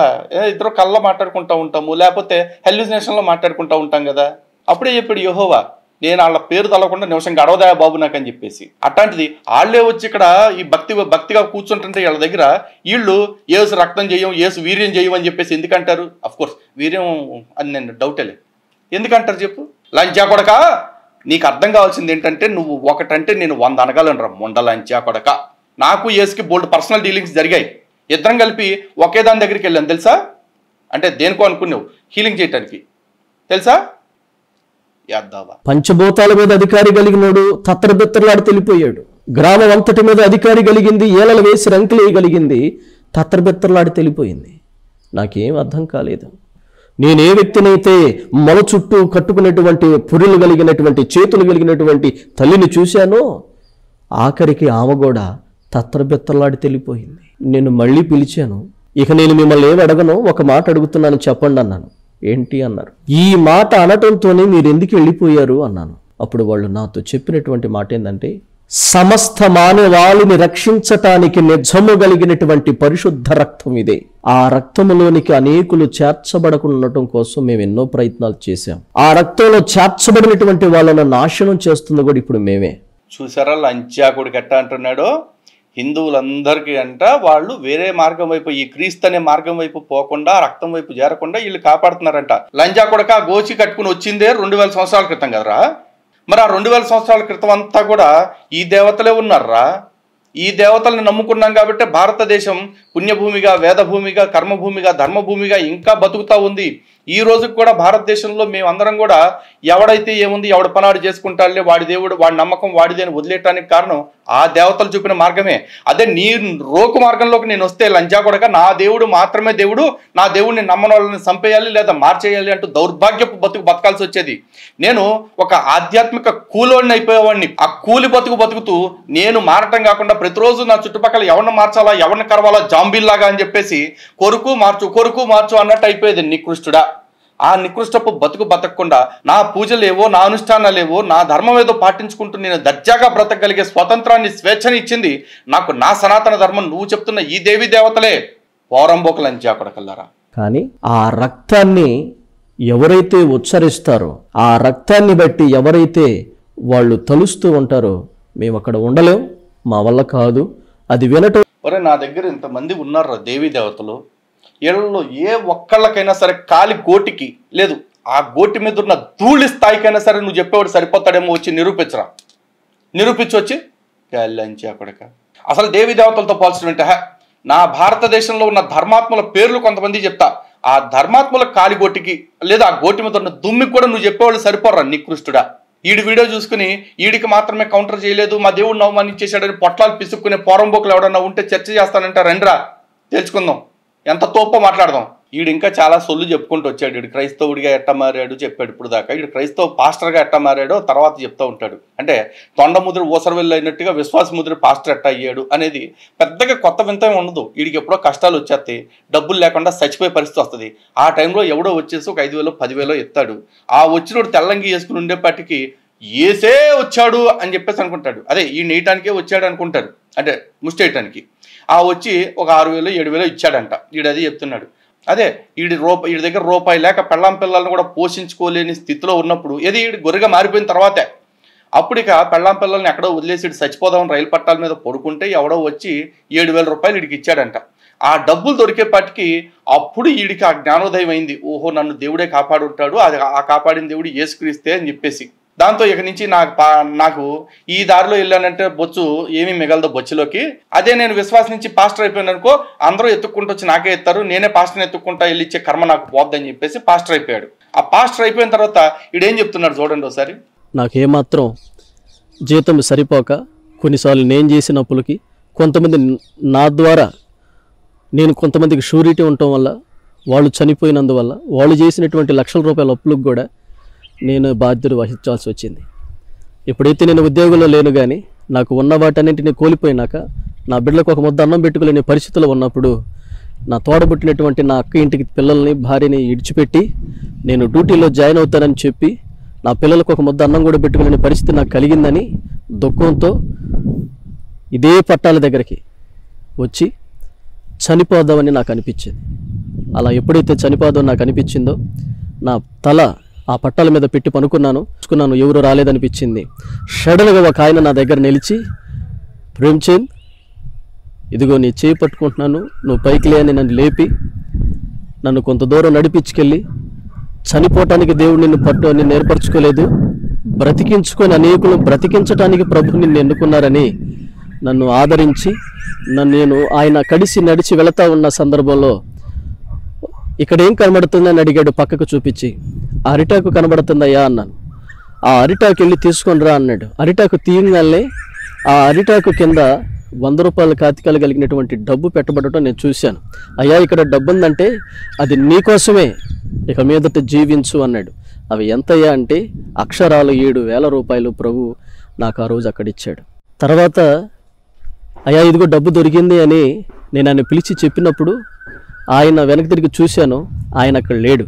S1: ఇద్దరు కళ్ళలో మాట్లాడుకుంటూ ఉంటాము, లేకపోతే హెల్యూసినేషన్లో మాట్లాడుకుంటూ ఉంటాం కదా. అప్పుడే చెప్పాడు యెహోవా, నేను వాళ్ళ పేరు తలకుండా నిమిషం గడవదాయా బాబు నాకు అని చెప్పేసి. అట్లాంటిది వాళ్ళే వచ్చి ఇక్కడ ఈ భక్తిగా కూర్చుంటుంటే వీళ్ళ దగ్గర వీళ్ళు యేసు రక్తం చేయం, యేసు వీర్యం చేయం అని చెప్పేసి ఎందుకంటారు? అఫ్కోర్స్ వీర్యం అని నేను డౌటేలే. ఎందుకంటారు చెప్పు? లంచా కొడక, నీకు అర్థం కావాల్సింది ఏంటంటే నువ్వు ఒకటంటే నేను 100 అనగలనరా మొండ లంచా కొడక. నాకు యేసుకి బోల్డ్ పర్సనల్ డీలింగ్స్ జరిగాయి. ఇద్దరం కలిపి ఒకే దాని దగ్గరికి వెళ్ళాను తెలుసా. అంటే దేనికో అనుకున్నావు, హీలింగ్ చేయటానికి తెలుసా.
S2: పంచభూతాల మీద అధికారి కలిగినోడు తత్తరబెత్తరలాడి తెలిపోయాడు. గ్రామం అంతటి మీద అధికారి కలిగింది, ఏలలు వేసి రంకులేయగలిగింది, తత్తరబెత్తరలాడి తెలిపోయింది. నాకేం అర్థం కాలేదు. నేను ఏ వ్యక్తినైతే మొల చుట్టూ కట్టుకునేటువంటి పురులు కలిగినటువంటి చేతులు కలిగినటువంటి తల్లిని చూశానో ఆఖరికి ఆమె కూడా తత్తరబెత్తలాడి తెలిపోయింది. నేను మళ్ళీ పిలిచాను, ఇక నేను మిమ్మల్ని ఏమి అడగను, ఒక మాట అడుగుతున్నాను చెప్పండి అన్నాను. ఏంటి అన్నారు. ఈ మాట అనటంతోనే మీరు ఎందుకు వెళ్ళిపోయారు అన్నాను. అప్పుడు వాళ్ళు నాతో చెప్పినటువంటి మాట ఏంటంటే, సమస్త మానవాళిని రక్షించటానికి నిజము కలిగినటువంటి పరిశుద్ధ రక్తం ఇదే. ఆ రక్తములోనికి అనేకులు చేర్చబడకుండా ఉండటం కోసం మేము ఎన్నో ప్రయత్నాలు చేశాం. ఆ రక్తంలో చేర్చబడినటువంటి వాళ్ళను నాశనం చేస్తుంది కూడా ఇప్పుడు మేమే.
S1: చూసారా లంచాకుడికి ఎట్ట అంటున్నాడో, హిందువులందరికీ అంట వాళ్ళు వేరే మార్గం వైపు, ఈ క్రీస్తు అనే మార్గం వైపు పోకుండా, రక్తం వైపు చేరకుండా వీళ్ళు కాపాడుతున్నారంట. లంచాకుడక గోచి కట్టుకుని వచ్చిందే 2000 సంవత్సరాల క్రితం కదరా. మరి ఆ 2000 సంవత్సరాల క్రితం అంతా కూడా ఈ దేవతలే ఉన్నారా. ఈ దేవతల్ని నమ్ముకున్నాం కాబట్టి భారతదేశం పుణ్యభూమిగా, వేదభూమిగా, కర్మభూమిగా, ధర్మభూమిగా ఇంకా బతుకుతా ఉంది. ఈ రోజుకి కూడా భారతదేశంలో మేమందరం కూడా ఎవడైతే ఏముంది, ఎవడ పనాడు చేసుకుంటాడులే, వాడి దేవుడు, వాడి నమ్మకం వాడిది అని వదిలేయటానికి కారణం ఆ దేవతలు చూపిన మార్గమే. అదే నీ రోకు మార్గంలోకి నేను వస్తే లంచాకొడక నా దేవుడు మాత్రమే దేవుడు, నా దేవుడిని నమ్మని వాళ్ళని చంపేయాలి లేదా మార్చేయాలి అంటూ దౌర్భాగ్యపు బతకాల్సి వచ్చేది. నేను ఒక ఆధ్యాత్మిక కూలోడిని అయిపోయేవాడిని. ఆ కూలి బతుకుతూ నేను మారటం కాకుండా ప్రతిరోజు నా చుట్టుపక్కల ఎవరిని మార్చాలా, ఎవరిని కరవాలా, జాంబీల్లాగా అని చెప్పేసి కొరుకు మార్చు అన్నట్టు అయిపోయేది నికృష్టుడా. ఆ నికృష్టపు బతకకుండా నా పూజలేవో, నా అనుష్ఠానాలేవో, నా ధర్మం ఏదో పాటించుకుంటూ నేను దర్జాగా బ్రతకగలిగే స్వతంత్రాన్ని, స్వేచ్ఛని ఇచ్చింది నాకు నా సనాతన ధర్మం. నువ్వు చెప్తున్న ఈ దేవి దేవతలే పోరంబోకలంచి అక్కడికల్లారా.
S2: కానీ ఆ రక్తాన్ని ఎవరైతే ఉచ్చరిస్తారో, ఆ రక్తాన్ని బట్టి ఎవరైతే వాళ్ళు తలుస్తూ ఉంటారో, మేము అక్కడ ఉండలేం, మా వల్ల కాదు అది వినటం.
S1: ఒరే నా దగ్గర ఇంతమంది ఉన్నారు దేవీ దేవతలు, వీళ్ళలో ఏ ఒక్కళ్ళకైనా సరే కాలి గోటికి లేదు, ఆ గోటి మీద ఉన్న ధూళి స్థాయికైనా సరే నువ్వు చెప్పేవాడు సరిపోతాడేమో, వచ్చి నిరూపించొచ్చి లంచి అక్కడిక. అసలు దేవీ దేవతలతో పోల్చడం అంటే, నా భారతదేశంలో ఉన్న ధర్మాత్మల పేర్లు కొంతమంది చెప్తా, ఆ ధర్మాత్మల కాలి గోటికి లేదా ఆ గోటి మీద ఉన్న దుమ్మికి కూడా నువ్వు చెప్పేవాళ్ళు సరిపోరా నికృష్టుడా. ఈడి వీడియో చూసుకుని ఈడికి మాత్రమే కౌంటర్ చేయలేదు, మా దేవుడిని అవమానించేశాడని పొట్లాలు పిసుక్కునే పోరంబోకులు ఎవడన్నా ఉంటే చర్చ చేస్తానంటే రండిరా తెలుసుకుందాం, ఎంత తోపో మాట్లాడదాం. ఈడు ఇంకా చాలా సొల్లు చెప్పుకుంటూ వచ్చాడు. ఈడు క్రైస్తవుడిగా ఎట్ట మారాడు చెప్పాడు ఇప్పుడు దాకా. ఈడు క్రైస్తవ పాస్టర్గా ఎట్ట మారాడో తర్వాత చెప్తూ ఉంటాడు. అంటే తొండముద్ర ఊసరవెల్లి అయినట్టుగా విశ్వాసముద్ర పాస్టర్ ఎట్ట అయ్యాడు అనేది పెద్దగా కొత్త వింత ఉండదు. వీడికి ఎప్పుడో కష్టాలు వచ్చేస్తాయి, డబ్బులు లేకుండా చచ్చిపోయే పరిస్థితి వస్తుంది. ఆ టైంలో ఎవడో వచ్చేసి ఒక 5,000 10,000 ఎత్తాడు. ఆ వచ్చినోడు తెల్లంగి వేసుకుని ఉండేపాటికి ఏసే వచ్చాడు అని చెప్పేసి అనుకుంటాడు. అదే ఈ నేయటానికే వచ్చాడు అనుకుంటాడు, అంటే ముష్టేయటానికి. ఆ వచ్చి ఒక 6,000 7,000 ఇచ్చాడంట. ఈడు అది చెప్తున్నాడు. అదే వీడి దగ్గర రూపాయి లేక పెళ్ళాం పిల్లల్ని కూడా పోషించుకోలేని స్థితిలో ఉన్నప్పుడు, ఏది వీడి గొర్రెగా మారిపోయిన తర్వాతే అప్పుడు ఇక పెళ్ళాం పిల్లల్ని ఎక్కడో వదిలేసి వీడు చచ్చిపోదామని రైలు పట్టాల మీద పడుకుంటే ఎవడో వచ్చి 7,000 రూపాయలు వీడికి ఇచ్చాడంట. ఆ డబ్బులు దొరికేపాటికి అప్పుడు వీడికి ఆ జ్ఞానోదయం అయింది. ఓహో నన్ను దేవుడే కాపాడుంటాడు, అది ఆ కాపాడిన దేవుడు యేసుక్రీస్తే అని చెప్పేసి. దాంతో ఇక నుంచి నాకు ఈ దారిలో వెళ్ళానంటే బొచ్చు ఏమీ మిగలదు బొచ్చులోకి. అదే నేను విశ్వాసం నుంచి పాస్టర్ అయిపోయాను అనుకో, అందరూ ఎత్తుక్కుంటూ వచ్చి నాకే ఎత్తారు, నేనే పాస్టర్ని ఎత్తుక్కుంటా వెళ్ళి ఇచ్చే కర్మ నాకు పోద్దని చెప్పేసి పాస్టర్ అయిపోయాడు. ఆ పాస్టర్ అయిపోయిన తర్వాత ఈడేం చెప్తున్నాడు చూడండి ఒకసారి.
S2: నాకేమాత్రం జీతం సరిపోక కొన్నిసార్లు నేను చేసిన అప్పులకి కొంతమంది నా ద్వారా నేను కొంతమందికి షూరిటీ ఉండటం వల్ల, వాళ్ళు చనిపోయినందువల్ల వాళ్ళు చేసినటువంటి లక్షల రూపాయల అప్పులకు కూడా నేను బాధ్యత వహించాల్సి వచ్చింది. ఎప్పుడైతే నేను ఉద్యోగంలో లేను కానీ నాకు ఉన్న వాటన్నింటినీ కోల్పోయినాక నా బిడ్డలకు ఒక ముద్ద అన్నం పెట్టుకోలేని పరిస్థితుల్లో ఉన్నప్పుడు నా తోడబుట్టినటువంటి నా అక్క ఇంటికి పిల్లల్ని భార్యని ఇడిచిపెట్టి నేను డ్యూటీలో జాయిన్ అవుతానని చెప్పి నా పిల్లలకు ఒక ముద్ద అన్నం కూడా పెట్టుకోలేని పరిస్థితి నాకు కలిగిందని దుఃఖంతో ఇదే పట్టాల దగ్గరికి వచ్చి చనిపోదామని నాకు అనిపించింది. అలా ఎప్పుడైతే చనిపోదామని నాకు అనిపించిందో నా తల ఆ పట్టాల మీద పెట్టి పనుకున్నాను. ఎవరు రాలేదనిపించింది. సడన్గా ఒక ఆయన నా దగ్గర నిలిచి, ప్రేమ్చంద్ ఇదిగో నీ చేయి పట్టుకుంటున్నాను, నువ్వు పైకి లే అని నన్ను లేపి నన్ను కొంత దూరం నడిపించుకెళ్ళి, చనిపోవటానికి దేవుడు నిన్ను ఏర్పరచుకోలేదు, బ్రతికించుకొని అనేకులను బ్రతికించడానికి ప్రభు నిన్ను ఎన్నుకున్నారని నన్ను ఆదరించి నేను ఆయన కడిసి నడిచి వెళతా ఉన్న సందర్భంలో ఇక్కడ ఏం కనబడుతుందని అడిగాడు పక్కకు చూపించి. అరిటాకు కనబడుతుందయ్యా అన్నాను. ఆ అరిటాకు వెళ్ళి తీసుకొని రా అన్నాడు. అరిటాకు తీయగానే ఆ అరిటాకు కింద 100 రూపాయల కాతికాలు కలిగినటువంటి డబ్బు పెట్టబడటం నేను చూశాను. అయ్యా ఇక్కడ డబ్బు ఉందంటే అది నీకోసమే, ఇక మీదట జీవించు అన్నాడు. అవి ఎంతయ్యా అంటే అక్షరాలు 7,000 రూపాయలు ప్రభు నాకు ఆ రోజు అక్కడ ఇచ్చాడు. తర్వాత అయ్యా ఇదిగో డబ్బు దొరికింది అని నేను ఆయన పిలిచి చెప్పినప్పుడు ఆయన వెనక్కి తిరిగి చూశాను, ఆయన అక్కడ లేడు,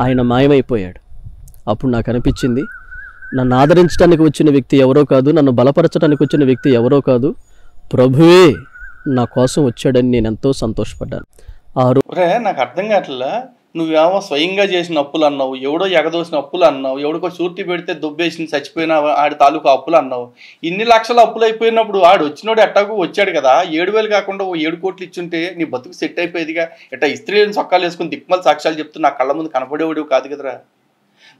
S2: ఆయన మాయమైపోయాడు. అప్పుడు నాకు అనిపించింది, నన్ను ఆదరించడానికి వచ్చిన వ్యక్తి ఎవరో కాదు, నన్ను బలపరచడానికి వచ్చిన వ్యక్తి ఎవరో కాదు, ప్రభువే నా కోసం వచ్చాడని నేను ఎంతో సంతోషపడ్డాను.
S1: నాకు అర్థం కావట్లా, నువ్వేమో స్వయంగా చేసిన అప్పులు అన్నావు, ఎవడో ఎగదోసిన అప్పులు అన్నావు, ఎవడికో షూరిటీ పెడితే దుబ్బేసి చచ్చిపోయిన ఆడి తాలూకు అప్పులు అన్నావు. ఇన్ని లక్షల అప్పులు అయిపోయినప్పుడు ఆడు వచ్చినోడు ఎట్టాకు వచ్చాడు కదా, 7,000 కాకుండా 7 కోట్లు ఇచ్చుంటే నీ బతుకు సెట్ అయిపోయేదిగా. ఎట్టా ఇస్త్రీలను సొక్కాలు వేసుకుని దిక్మల సాక్ష్యాలు చెప్తూ నా కళ్ళ ముందు కనపడేవాడు కాదు కదరా.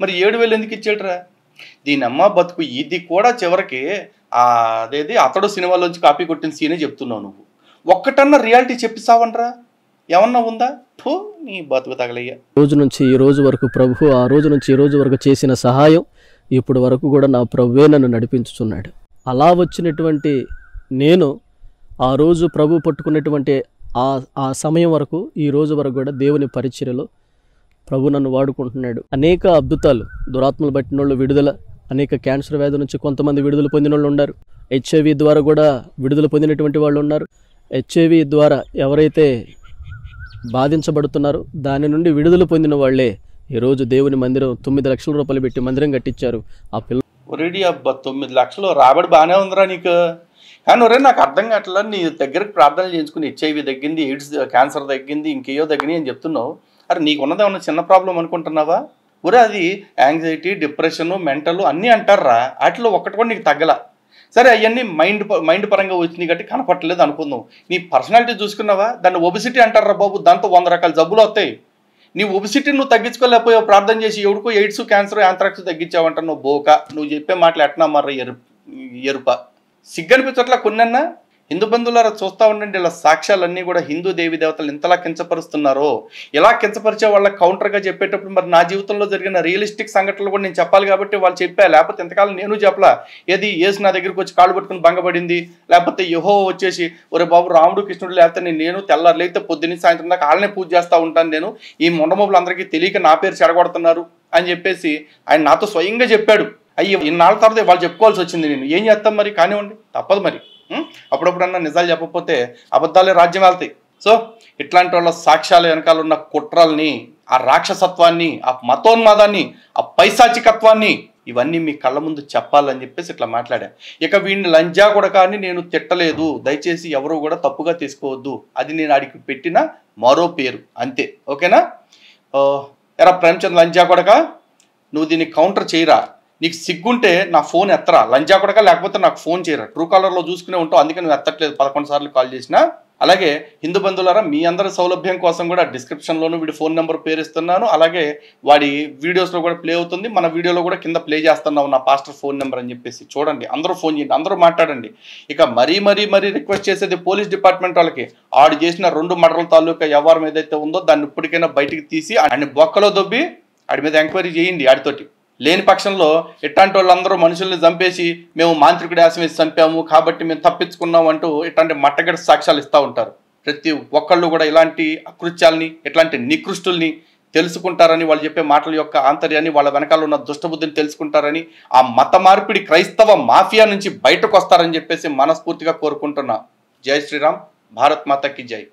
S1: మరి 7,000 ఎందుకు ఇచ్చాడురా? దీని అమ్మ బతుకు. ఇది కూడా చివరికి అదేది అతడు సినిమాలోంచి కాపీ కొట్టిన సీనే చెప్తున్నావు నువ్వు. ఒక్కటన్నా రియాలిటీ చెప్పిస్తావనరా? ఏమన్నా ఉందా? నీ బతుకు తగలయ్యా.
S2: రోజు నుంచి ఈ రోజు వరకు ప్రభు ఆ రోజు నుంచి ఈ రోజు వరకు చేసిన సహాయం ఇప్పుడు వరకు కూడా నా ప్రభువే నన్ను నడిపించుచున్నాడు. అలా వచ్చినటువంటి నేను ఆ రోజు ప్రభు పట్టుకున్నటువంటి ఆ సమయం వరకు ఈ రోజు వరకు కూడా దేవుని పరిచర్యలో ప్రభు నన్ను వాడుకుంటున్నాడు. అనేక అద్భుతాలు, దురాత్మలు పట్టిన వాళ్ళు విడుదల, అనేక క్యాన్సర్ వ్యాధి నుంచి కొంతమంది విడుదల పొందిన వాళ్ళు ఉన్నారు. HIV ద్వారా కూడా విడుదల పొందినటువంటి వాళ్ళు ఉన్నారు. HIV ద్వారా ఎవరైతే బాధించబడుతున్నారో దాని నుండి విడుదల పొందిన వాళ్లే ఈరోజు దేవుని మందిరం 9 లక్షల రూపాయలు పెట్టి మందిరం కట్టించారు. ఆ పిల్ల
S1: ఒరేడి అబ్బా 9 లక్షలు రాబడి బాగానే ఉందిరా నీకు. కానీ ఒరే నాకు అర్థం కావట్లా, నీ దగ్గరకు ప్రార్థనలు చేయించుకుని HIV తగ్గింది, ఎయిడ్స్ క్యాన్సర్ తగ్గింది, ఇంకేయో తగ్గినాయి అని చెప్తున్నావు. అరే నీకు ఉన్నది ఏమన్నా చిన్న ప్రాబ్లం అనుకుంటున్నావా? ఒరే అది యాంగ్జైటీ, డిప్రెషను, మెంటల్ అన్నీ అంటారా, వాటిలో ఒక్కటి కూడా నీకు తగ్గల. సరే అవన్నీ మైండ్ పరంగా వచ్చింది కాబట్టి కనపట్టలేదు అనుకుందాం. నీ పర్సనాలిటీ చూసుకున్నావా? దాన్ని ఒబిసిటీ అంటారా బాబు. దాంతో 100 రకాల జబ్బులు వస్తాయి. నీ ఒబిసిటీ నువ్వు తగ్గించుకోలేకపోయావు, ప్రార్థన చేసి ఎవడికో ఎయిడ్స్, క్యాన్సర్, యాంథ్రాక్స్ తగ్గించావంట. నువ్వు బోక, నువ్వు చెప్పే మాటలు ఎట్నా మర్ర ఎరుప. సిగ్గనిపించట్లా కొన్నన్నా? హిందూ బంధువులారా చూస్తూ ఉండండి, ఇలా సాక్ష్యాలన్నీ కూడా హిందూ దేవి దేవతలు ఇంతలా కించపరుస్తున్నారో. ఇలా కించపరిచే వాళ్ళకి కౌంటర్గా చెప్పేటప్పుడు మరి నా జీవితంలో జరిగిన రియలిస్టిక్ సంఘటనలు కూడా నేను చెప్పాలి కాబట్టి వాళ్ళు చెప్పా. లేకపోతే ఎంతకాలం నేను చెప్పలా. ఏది యేసు నా దగ్గరికి వచ్చి కాళ్ళు పట్టుకుని భంగపడింది, లేకపోతే యెహోవా వచ్చేసి ఒరే బాబు రాముడు కృష్ణుడు లేకపోతే నేను తెల్లారు లేకపోతే పొద్దున్న సాయంత్రం దాకా వాళ్ళనే పూజ చేస్తూ ఉంటాను నేను, ఈ మొండమోబులు అందరికీ తెలియక నా పేరు చెడగొడుతున్నారు అని చెప్పేసి ఆయన నాతో స్వయంగా చెప్పాడు. అయ్యి ఇన్నాళ్ళ తర్వాత వాళ్ళు చెప్పుకోవాల్సి వచ్చింది. నేను ఏం చేస్తాం మరి, కానివ్వండి తప్పదు మరి. అప్పుడప్పుడన్నా నిజాలు చెప్పకపోతే అబద్ధాలే రాజ్యం వెళ్తాయి. సో ఇట్లాంటి వాళ్ళ సాక్ష్యాల వెనకాల ఉన్న కుట్రల్ని, ఆ రాక్షసత్వాన్ని, ఆ మతోన్మాదాన్ని, ఆ పైశాచికత్వాన్ని ఇవన్నీ మీ కళ్ళ ముందు చెప్పాలని చెప్పేసి ఇట్లా మాట్లాడా. ఇక వీడిని లంజా కూడా కానీ నేను తిట్టలేదు, దయచేసి ఎవరు కూడా తప్పుగా తీసుకోవద్దు. అది నేను ఆడికి పెట్టిన మరో పేరు అంతే, ఓకేనా? ఎరా ప్రేమచంద్ లంజా కొడక, నువ్వు దీన్ని కౌంటర్ చేయరా? నీకు సిగ్గుంటే నా ఫోన్ ఎత్తరా లంజా కొడక, లేకపోతే నాకు ఫోన్ చేయరా. ట్రూ కాలర్లో చూసుకునే ఉంటావు, అందుకే నువ్వు ఎత్తట్లేదు. 11 సార్లు కాల్ చేసినా. అలాగే హిందూ బంధువులారా, మీ అందరి సౌలభ్యం కోసం కూడా డిస్క్రిప్షన్లోనూ వీడి ఫోన్ నెంబర్ పేరు ఇస్తున్నాను. అలాగే వాడి వీడియోస్లో కూడా ప్లే అవుతుంది. మన వీడియోలో కూడా కింద ప్లే చేస్తున్నావు నా పాస్టర్ ఫోన్ నెంబర్ అని చెప్పేసి. చూడండి, అందరూ ఫోన్ చేయండి, అందరూ మాట్లాడండి. ఇక మరీ రిక్వెస్ట్ చేసేది పోలీస్ డిపార్ట్మెంట్ వాళ్ళకి, ఆడు చేసిన 2 మర్డర్ల తాలూకా వ్యవహారం ఏదైతే ఉందో దాన్ని ఇప్పటికైనా బయటికి తీసి ఆయన బొక్కలో దొబ్బి ఆడి మీద ఎంక్వైరీ చేయండి. ఆడితోటి లేని పక్షంలో ఇట్లాంటి వాళ్ళందరూ మనుషుల్ని చంపేసి మేము మాంత్రికుడి ఆశ వేసి చంపాము కాబట్టి మేము తప్పించుకున్నాం అంటూ ఇట్లాంటి మట్టగడ సాక్ష్యాలు ఇస్తూ ఉంటారు. ప్రతి ఒక్కళ్ళు కూడా ఇలాంటి అకృత్యాల్ని, ఇట్లాంటి నికృష్టుల్ని తెలుసుకుంటారని, వాళ్ళు చెప్పే మాటల యొక్క ఆంతర్యాన్ని, వాళ్ళ వెనకాల ఉన్న దుష్టబుద్ధిని తెలుసుకుంటారని, ఆ మత మార్పిడి క్రైస్తవ మాఫియా నుంచి బయటకు వస్తారని చెప్పేసి మనస్ఫూర్తిగా కోరుకుంటున్నా. జై శ్రీరామ్, భారత్ మాతాకి జై.